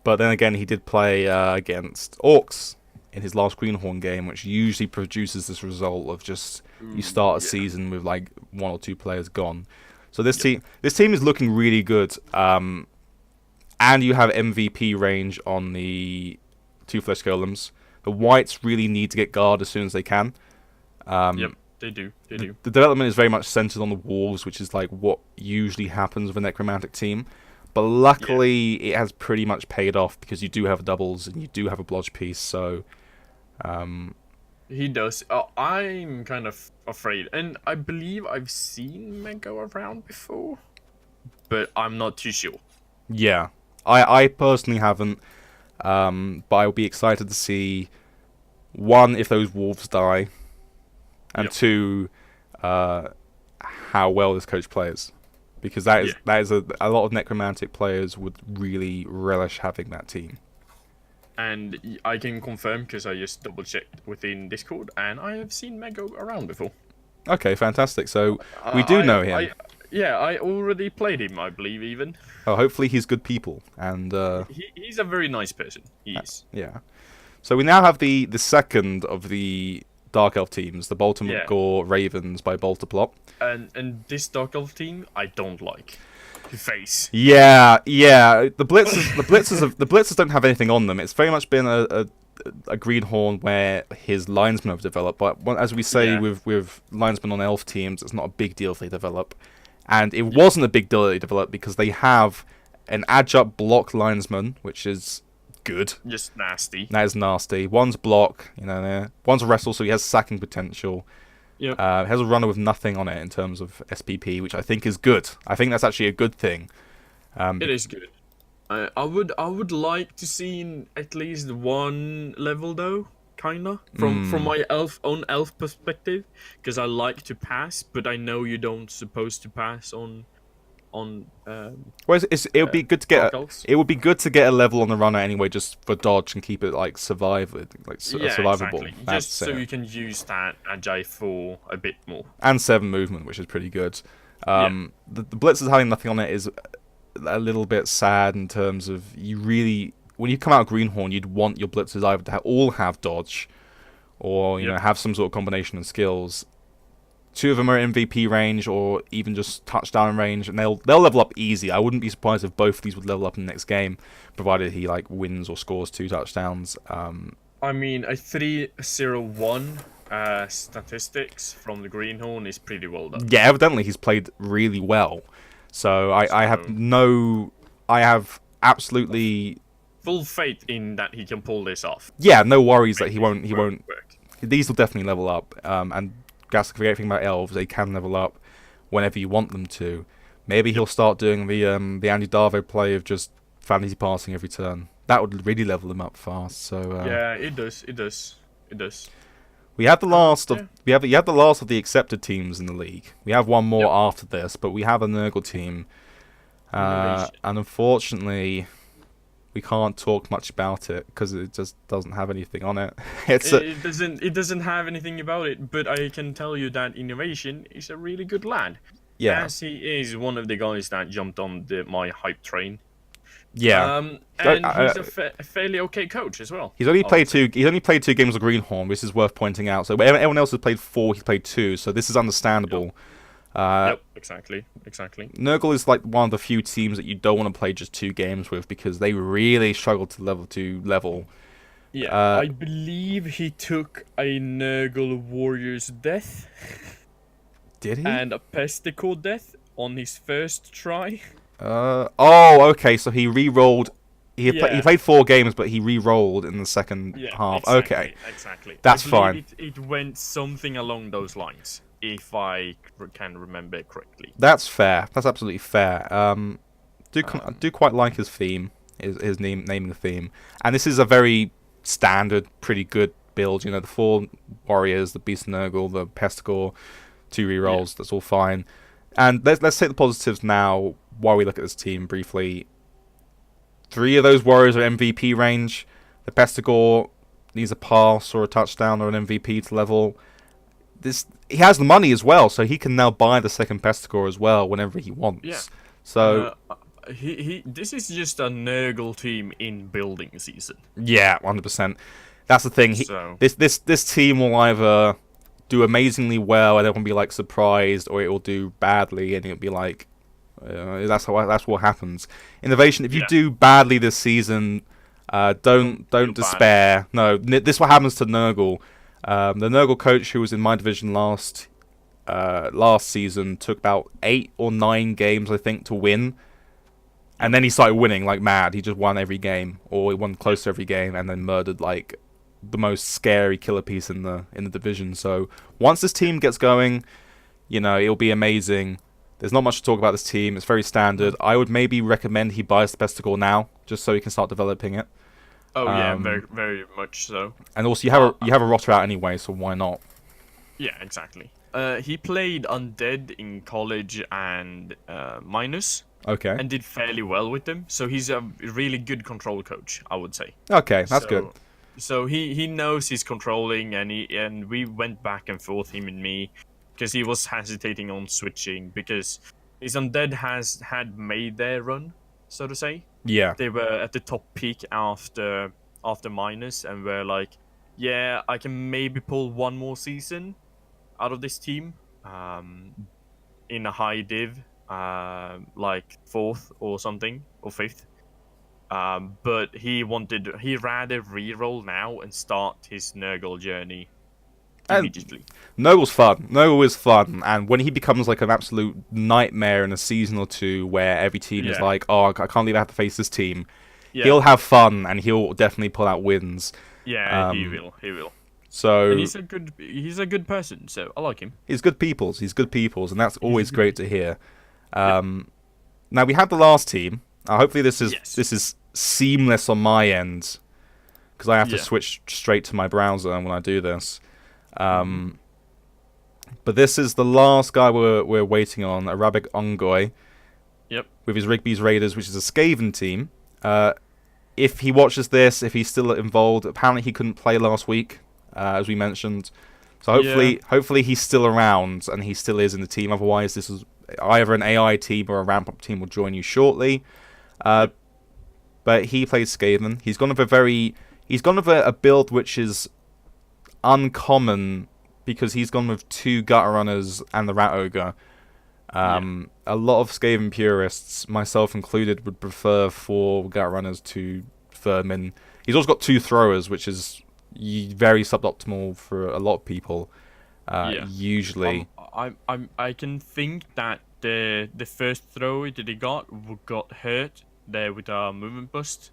But then again, he did play against Orcs in his last Greenhorn game, which usually produces this result of just you start a season with one or two players gone. So this team is looking really good. And you have MVP range on the two Flesh Golems. The Whites really need to get guard as soon as they can. They do. The development is very much centered on the Wolves, which is what usually happens with a Necromantic team. But luckily, it has pretty much paid off because you do have doubles and you do have a Blodge piece. So, he does. I'm kind of afraid, and I believe I've seen Mego around before, but I'm not too sure. Yeah. I personally haven't, but I'll be excited to see, one, if those wolves die, and two, how well this coach plays. Because that is a lot of Necromantic players would really relish having that team. And I can confirm, because I just double-checked within Discord, and I have seen Mego around before. Okay, fantastic. So, we do know him. I already played him, I believe, even. Oh, hopefully he's good people, and he's a very nice person. He is. Yeah. So we now have the second of the Dark Elf teams, the Baltimore Gore Ravens by Bolterplot. And this Dark Elf team, I don't like. To face. Yeah. The Blitzers don't have anything on them. It's very much been a Greenhorn where his linesmen have developed, but as we say with linesmen on Elf teams, it's not a big deal if they develop. And it wasn't a big deal that they developed because they have an adjunct block linesman, which is good. Just nasty. That is nasty. One's block, one's wrestle, so he has sacking potential. Yep. Has a runner with nothing on it in terms of SPP, which I think is good. I think that's actually a good thing. It is good. I would like to see at least one level though. Kinda from my own elf perspective, because I like to pass, but I know you don't supposed to pass on. Well, it would be good to get. It would be good to get a level on the runner anyway, just for dodge and keep it survivable. Exactly. Just so you can use that Agile for a bit more. And 7 movement, which is pretty good. The Blitzers having nothing on it is a little bit sad in terms of when you come out of Greenhorn, you'd want your Blitzers either to all have dodge, or have some sort of combination of skills. 2 of them are MVP range, or even just touchdown range, and they'll level up easy. I wouldn't be surprised if both of these would level up in the next game, provided he wins or scores 2 touchdowns. I mean, a 3-0-1 statistics from the Greenhorn is pretty well done. Yeah, evidently he's played really well. So I have absolutely full faith in that he can pull this off. Yeah, no worries that Make he it won't. work. These will definitely level up. And that's the great thing about elves; they can level up whenever you want them to. Maybe he'll start doing the Andy Darvo play of just fantasy passing every turn. That would really level him up fast. So Yeah, it does. It does. It does. we have the last of Yeah. you have the last of the accepted teams in the league. We have one more Yep. after this, but we have a Nurgle team, and unfortunately, we can't talk much about it because it just doesn't have anything on it. It doesn't have anything about it, but I can tell you that Innovation is a really good lad. Yeah, As he is one of the guys that jumped on my hype train. yeah. And he's a fairly okay coach as well. He's only played two. He's only played 2 games of Greenhorn, which is worth pointing out. So everyone else has played 4. He's played 2. So this is understandable. Yep, exactly. Nurgle is like one of the few teams that you don't want to play just 2 games with because they really struggle to level. Yeah, I believe he took a Nurgle Warrior's death Did he? and a Pesticle death on his first try. Oh, okay. So he re-rolled. He played 4 games, but he re-rolled in the second half. Exactly, Okay, exactly. That's I believe fine. It went something along those lines, if I can remember correctly. That's fair. That's absolutely fair. I do quite like his theme, his naming theme, and this is a very standard, pretty good build. You know, the 4 warriors, the Beast Nurgle, the Pesticore, 2 rerolls. That's all fine. And let's take the positives now while we look at this team briefly. 3 of those warriors are MVP range. The Pesticore needs a pass or a touchdown or an MVP to level. He has the money as well, so he can now buy the second Pesticore as well whenever he wants. Yeah. So this is just a Nurgle team in building season. yeah, 100%. That's the thing. This team will either do amazingly well and everyone will be like surprised, or it will do badly and it'll be like that's what happens. Innovation. If you do badly this season, don't despair. No, this is what happens to Nurgle. The Nurgle coach who was in my division last season took about 8 or 9 games, I think, to win, and then he started winning like mad. He just won every game, or he won close to every game, and then murdered like the most scary killer piece in the division. So once this team gets going, you know, it'll be amazing. There's not much to talk about this team. It's very standard. I would maybe recommend he buys the Pesticle now, just so he can start developing it. Oh yeah, very very much so. And also, you have a rotter out anyway, so why not? Yeah, exactly. He played Undead in college and Minus. Okay. And did fairly well with them. So he's a really good control coach, I would say. Okay, that's good. So he knows his controlling, and we went back and forth, him and me, because he was hesitating on switching because his Undead had made their run, so to say. Yeah. They were at the top peak after Minus, and were like, yeah, I can maybe pull one more season out of this team, in a high div, like 4th or something, or 5th. But he'd rather reroll now and start his Nurgle journey immediately. Nurgle's fun. Nurgle is fun, and when he becomes like an absolute nightmare in a season or 2 where every team is like, oh, I can't believe I have to face this team, he'll have fun and he'll definitely pull out wins. Yeah, he will. So and he's a good person, so I like him. He's good peoples, and that's always great to hear. Now we have the last team. Hopefully this is seamless on my end, because I have to switch straight to my browser when I do this. But this is the last guy we're waiting on, a Rabbit Ongoy. Yep. With his Rigby's Raiders, which is a Skaven team. If he watches this, if he's still involved, apparently he couldn't play last week, as we mentioned. So hopefully he's still around and he still is in the team. Otherwise, this is either an AI team or a ramp-up team will join you shortly. But he plays Skaven. He's gone with a build which is uncommon because he's gone with 2 Gutter Runners and the Rat Ogre. A lot of Skaven purists, myself included, would prefer 4 Gutter Runners to Vermin. He's also got 2 Throwers, which is very suboptimal for a lot of people. Yeah. Usually, I can think that the first throw that he got hurt there with a movement bust,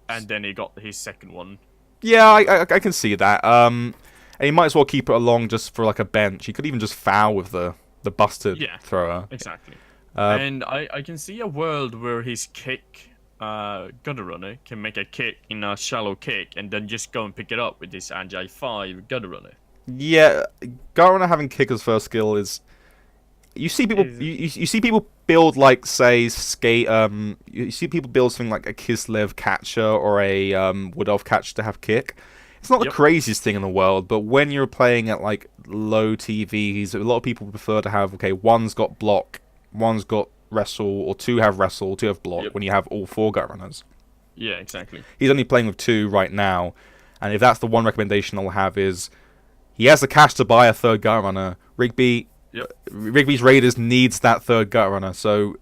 and then he got his second one. yeah, I can see that. And he might as well keep it along just for like a bench. He could even just foul with the busted Yeah, thrower. exactly. Uh, And I can see a world where his kick, gutter runner, can make a kick in a shallow kick and then just go and pick it up with this Agile 5 gutter runner. yeah, Garona having kicker's first skill is. You see people. You see people build like say skate. You see people build something like a Kislev catcher or a Wood Elf catcher to have kick. It's not the craziest thing in the world, but when you're playing at like low TVs, a lot of people prefer to have one's got block, one's got wrestle, or two have wrestle, two have block. When you have all 4 gut runners. Yeah, exactly. He's only playing with 2 right now, and if that's the one recommendation I'll have is, he has the cash to buy a 3rd gut runner. Rigby's Raiders needs that 3rd gut runner. So,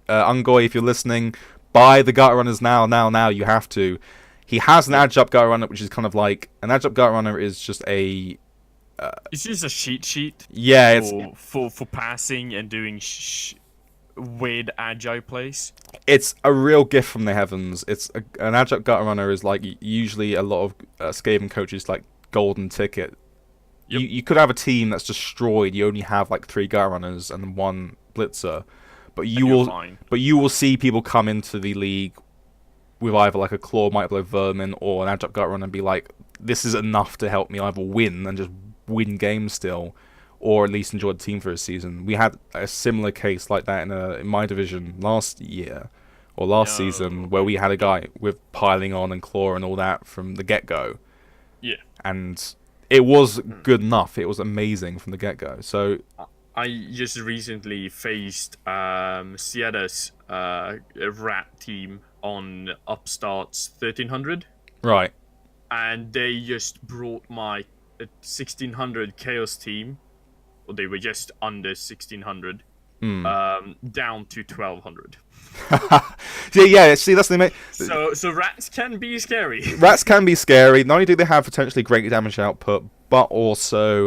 Ungoy, if you're listening, buy the gut runners now. You have to. He has an Adjup gut runner, which is kind of like an Adjup gut runner is just a. It's just a cheat sheet. Yeah, for passing and doing weird agile plays. It's a real gift from the heavens. An Adjup gut runner is like usually a lot of Skaven coaches like golden ticket. You could have a team that's destroyed. You only have like 3 gut runners and 1 blitzer, but you will see people come into the league with either like a Claw Might Blow Vermin or an Adjup gut runner and be like, this is enough to help me either win and just win games still, or at least enjoy the team for a season. We had a similar case like that in my division last year or last season, where we had a guy with piling on and claw and all that from the get-go. Yeah. And it was good enough. It was amazing from the get-go. So I just recently faced Sierra's rat team on Upstart's 1300. Right. And they just brought my 1600 Chaos team, or they were just under 1600, down to 1200. yeah. See, that's the thing. So rats can be scary. Rats can be scary. Not only do they have potentially great damage output, but also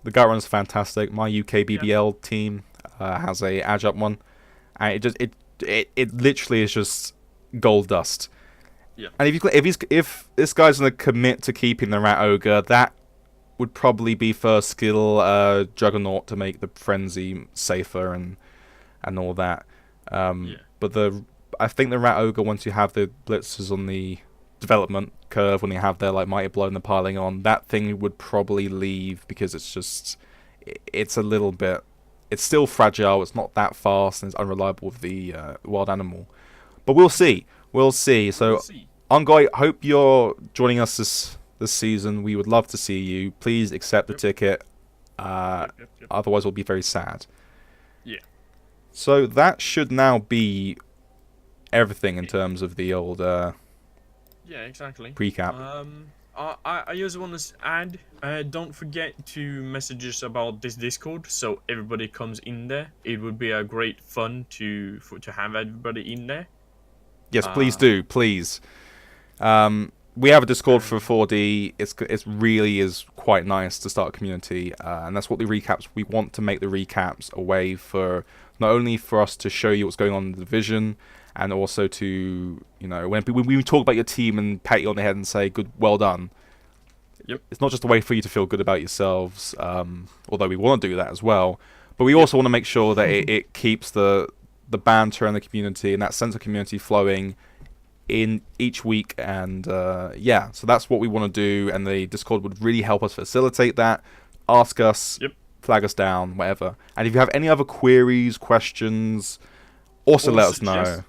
the gut run's fantastic. My UK BBL team has a Adjup one, and it literally is just gold dust. Yeah. And if this guy's gonna commit to keeping the Rat Ogre, that would probably be first skill Juggernaut to make the frenzy safer and all that. But I think the Rat Ogre, once you have the blitzers on the development curve, when you have their like Mighty Blow and the piling on, that thing would probably leave because it's a little bit. It's still fragile. It's not that fast and it's unreliable with the wild animal. But we'll see. So, Ungoy, hope you're joining us this season. We would love to see you. Please accept the ticket. Otherwise, we'll be very sad. Yeah. So that should now be everything in terms of the old exactly. Recap. I also want to add, don't forget to message us about this Discord so everybody comes in there. It would be a great fun to have everybody in there. Yes, please do. Please. We have a Discord for 4D. It really is quite nice to start a community, and that's what the recaps. We want to make the recaps a way for not only for us to show you what's going on in the division, and also to when we talk about your team and pat you on the head and say good, well done. Yep. It's not just a way for you to feel good about yourselves, although we want to do that as well. But we also want to make sure that it keeps the banter and the community and that sense of community flowing in each week, and so that's what we want to do, and the Discord would really help us facilitate that. Ask us, flag us down, whatever. And if you have any other queries, questions, also let us know.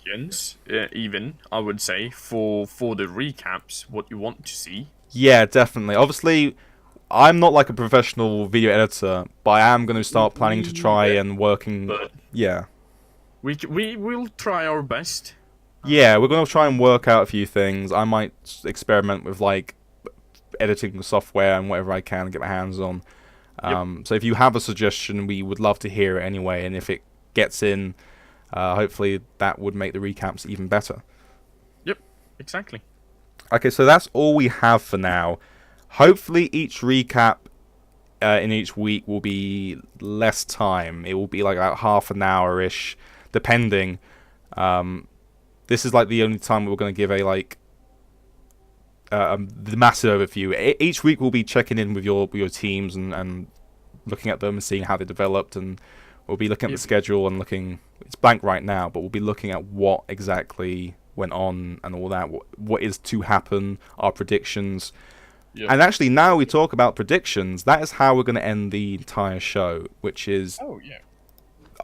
Even I would say for the recaps, what you want to see. Yeah, definitely. Obviously, I'm not like a professional video editor, but I am going to start planning to try and working. But we will try our best. Yeah, we're going to try and work out a few things. I might experiment with like editing software and whatever I can get my hands on. So if you have a suggestion, we would love to hear it anyway. And if it gets in, hopefully that would make the recaps even better. Yep, exactly. Okay, so that's all we have for now. Hopefully, each recap in each week will be less time. It will be like about half an hour ish, depending. This is like the only time we're going to give a the massive overview. Each week we'll be checking in with your teams and looking at them and seeing how they developed, and we'll be looking at the schedule and looking. It's blank right now, but we'll be looking at what exactly went on and all that. What is to happen? Our predictions. Yep. And actually, now we talk about predictions. That is how we're going to end the entire show, which is. Oh yeah.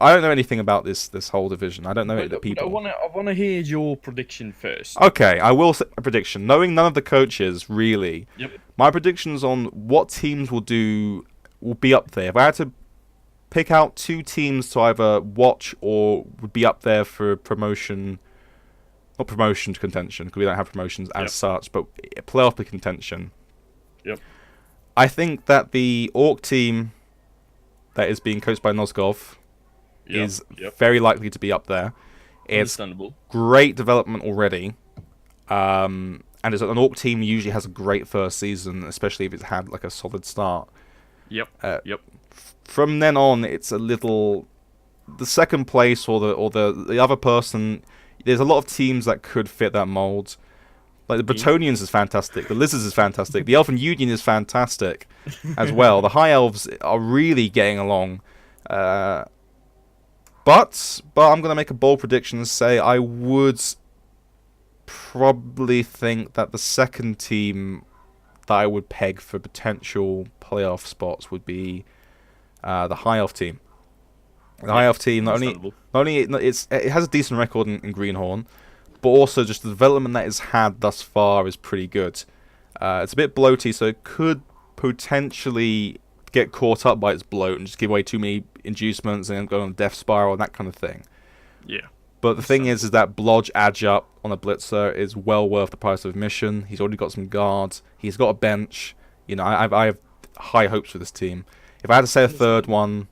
I don't know anything about this whole division. I don't know the people. I wanna hear your prediction first. Okay, I will say a prediction. Knowing none of the coaches, really, my predictions on what teams will be up there. If I had to pick out 2 teams to either watch or would be up there for promotion, not promotion to contention, because we don't have promotions as such, but playoff to contention. Yep. I think that the Orc team that is being coached by Nozgov is very likely to be up there. It's great development already. And it's an Orc team usually has a great first season, especially if it's had like a solid start. Yep. From then on, it's a little the second place or the other person. There's a lot of teams that could fit that mold. Like the Bretonians is fantastic, the Lizards is fantastic, the Elven Union is fantastic as well. The High Elves are really getting along. But I'm going to make a bold prediction and say I would probably think that the second team that I would peg for potential playoff spots would be the High Elf team. The High Elf team not only it has a decent record in Greenhorn, but also just the development that it's had thus far is pretty good. It's a bit bloaty, so it could potentially get caught up by its bloat and just give away too many inducements and go on a death spiral and that kind of thing. Yeah. But the thing is that Blodge Adge up on a Blitzer is well worth the price of admission. He's already got some guards. He's got a bench. You know, I have high hopes for this team. If I had to say a third one,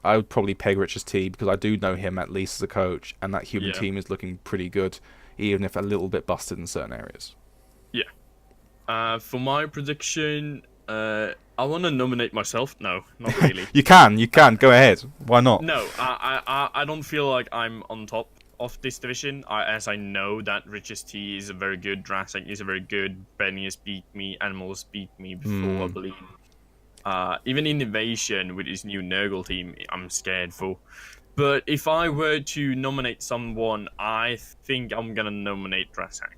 I would probably peg Rich's team because I do know him at least as a coach, and that human team is looking pretty good, even if a little bit busted in certain areas. Yeah. For my prediction, I want to nominate myself. No, not really. You can. Go ahead. Why not? No, I don't feel like I'm on top of this division, as I know that Rich's T is a very good, Drasek is a very good, Benny has beat me, Animals beat me before, I believe. Even Innovation with his new Nurgle team, I'm scared for. But if I were to nominate someone, I think I'm gonna nominate Drasek.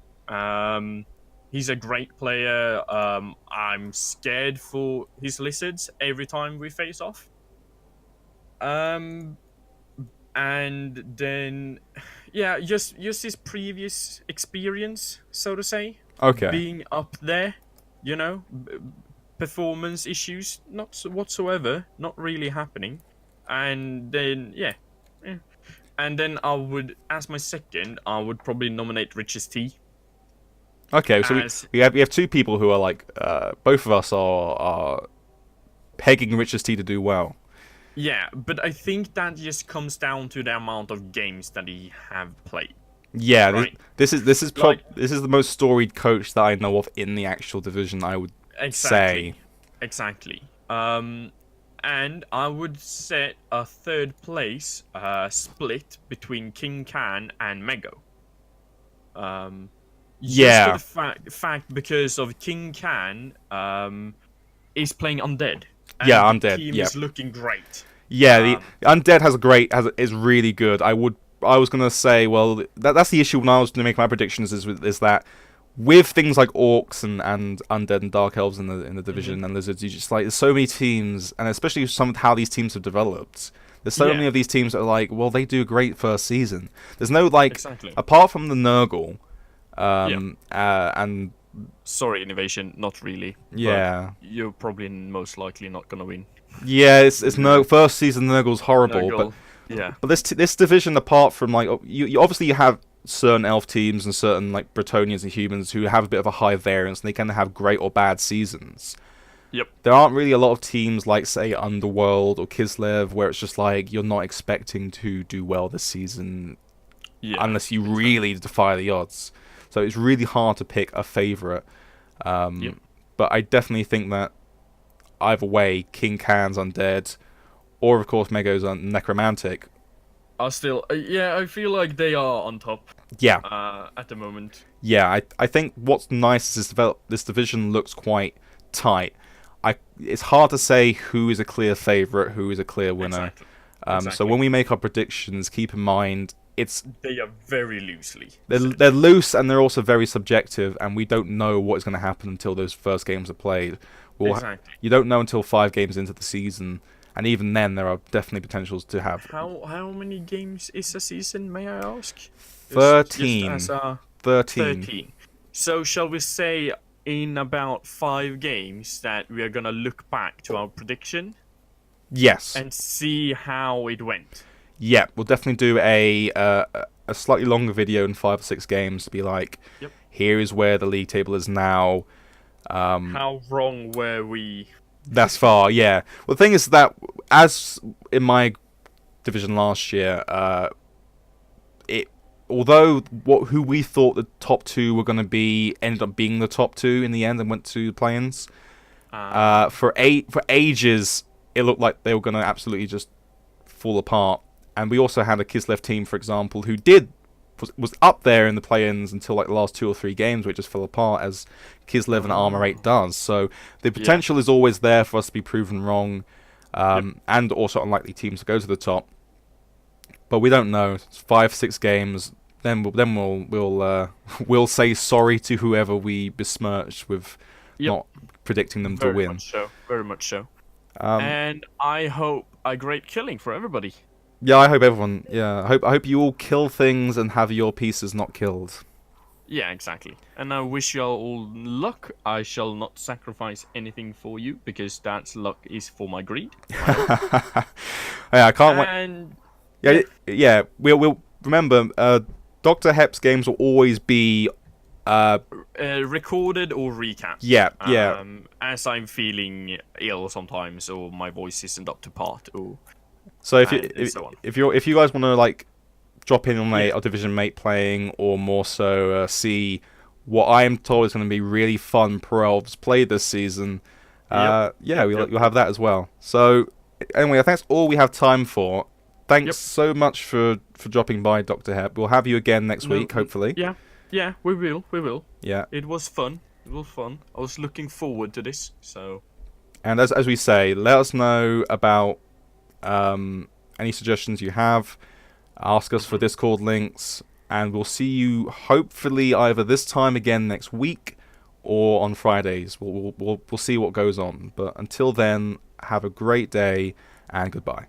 He's a great player. I'm scared for his Lizards every time we face off. And then, yeah, just his previous experience, so to say. Okay. Being up there, you know, performance issues, not whatsoever, not really happening. And then, yeah. And then I would, as my second, I would probably nominate Rich's T. Okay, so we have 2 people who are like, both of us are pegging Rich's T to do well. Yeah, but I think that just comes down to the amount of games that he have played. Yeah, right? this is the most storied coach that I know of in the actual division, I would say. Exactly. And I would set a third place split between King Khan and Mego. Just for the fact because of King Khan is playing Undead. And Undead. The team is looking great. Yeah, the Undead is really good. I was gonna say, well, that's the issue when I was gonna make my predictions is that with things like Orcs and Undead and Dark Elves in the division and Lizards, you just like there's so many teams, and especially some of how these teams have developed. There's so many of these teams that are like, well, they do a great first season. There's no apart from the Nurgle. And sorry, Innovation, not really. Yeah, you're probably most likely not gonna win. Yeah, it's no first season Nurgle's horrible, but this division, apart from like you obviously you have certain elf teams and certain like Bretonians and humans who have a bit of a high variance and they can have great or bad seasons. Yep. There aren't really a lot of teams like say Underworld or Kislev where it's just like you're not expecting to do well this season unless you really defy the odds. So it's really hard to pick a favourite. But I definitely think that either way, King Khan's Undead, or of course Mego's Necromantic, are still, I feel like they are on top. Yeah. At the moment. Yeah, I think what's nice is this division looks quite tight. It's hard to say who is a clear favourite, who is a clear winner. Exactly. So when we make our predictions, keep in mind they are very loosely. They're loose, and they're also very subjective, and we don't know what is going to happen until those first games are played. Exactly. You don't know until 5 games into the season, and even then there are definitely potentials to have. How many games is a season, may I ask? 13. Just as 13. So shall we say in about 5 games that we are gonna look back to our prediction? Yes. And see how it went. Yeah, we'll definitely do a slightly longer video in 5 or 6 games to be like, here is where the league table is now. How wrong were we? Thus far, yeah. Well, the thing is that, as in my division last year, although who we thought the top 2 were going to be ended up being the top 2 in the end and went to play-ins. For ages, it looked like they were going to absolutely just fall apart. And we also had a Kislev team, for example, who was up there in the play-ins until like the last 2 or 3 games, where it just fell apart, as Kislev and Armor 8 does. So the potential is always there for us to be proven wrong, and also unlikely teams to go to the top. But we don't know. It's 5, 6 games. Then we'll say sorry to whoever we besmirched with not predicting them to win. Very much so. And I hope a great killing for everybody. Yeah, I hope everyone. Yeah, I hope you all kill things and have your pieces not killed. Yeah, exactly. And I wish you all luck. I shall not sacrifice anything for you, because that luck is for my greed. Yeah, I can't wait. Yeah. We'll remember. Dr. Hep's games will always be recorded or recapped. Yeah. As I'm feeling ill sometimes, or my voice isn't up to part, or. So if you guys want to like drop in on a Division Mate playing, or more so see what I am told is going to be really fun Pro Elves play this season, you'll have that as well. So anyway, I think that's all we have time for. Thanks so much for dropping by, Dr. Hep. We'll have you again next week, hopefully. Yeah, we will. Yeah. It was fun. I was looking forward to this, so. And as we say, let us know about any suggestions you have. Ask us for Discord links, and we'll see you hopefully either this time again next week or on Fridays. We'll see what goes on. But until then, have a great day and goodbye.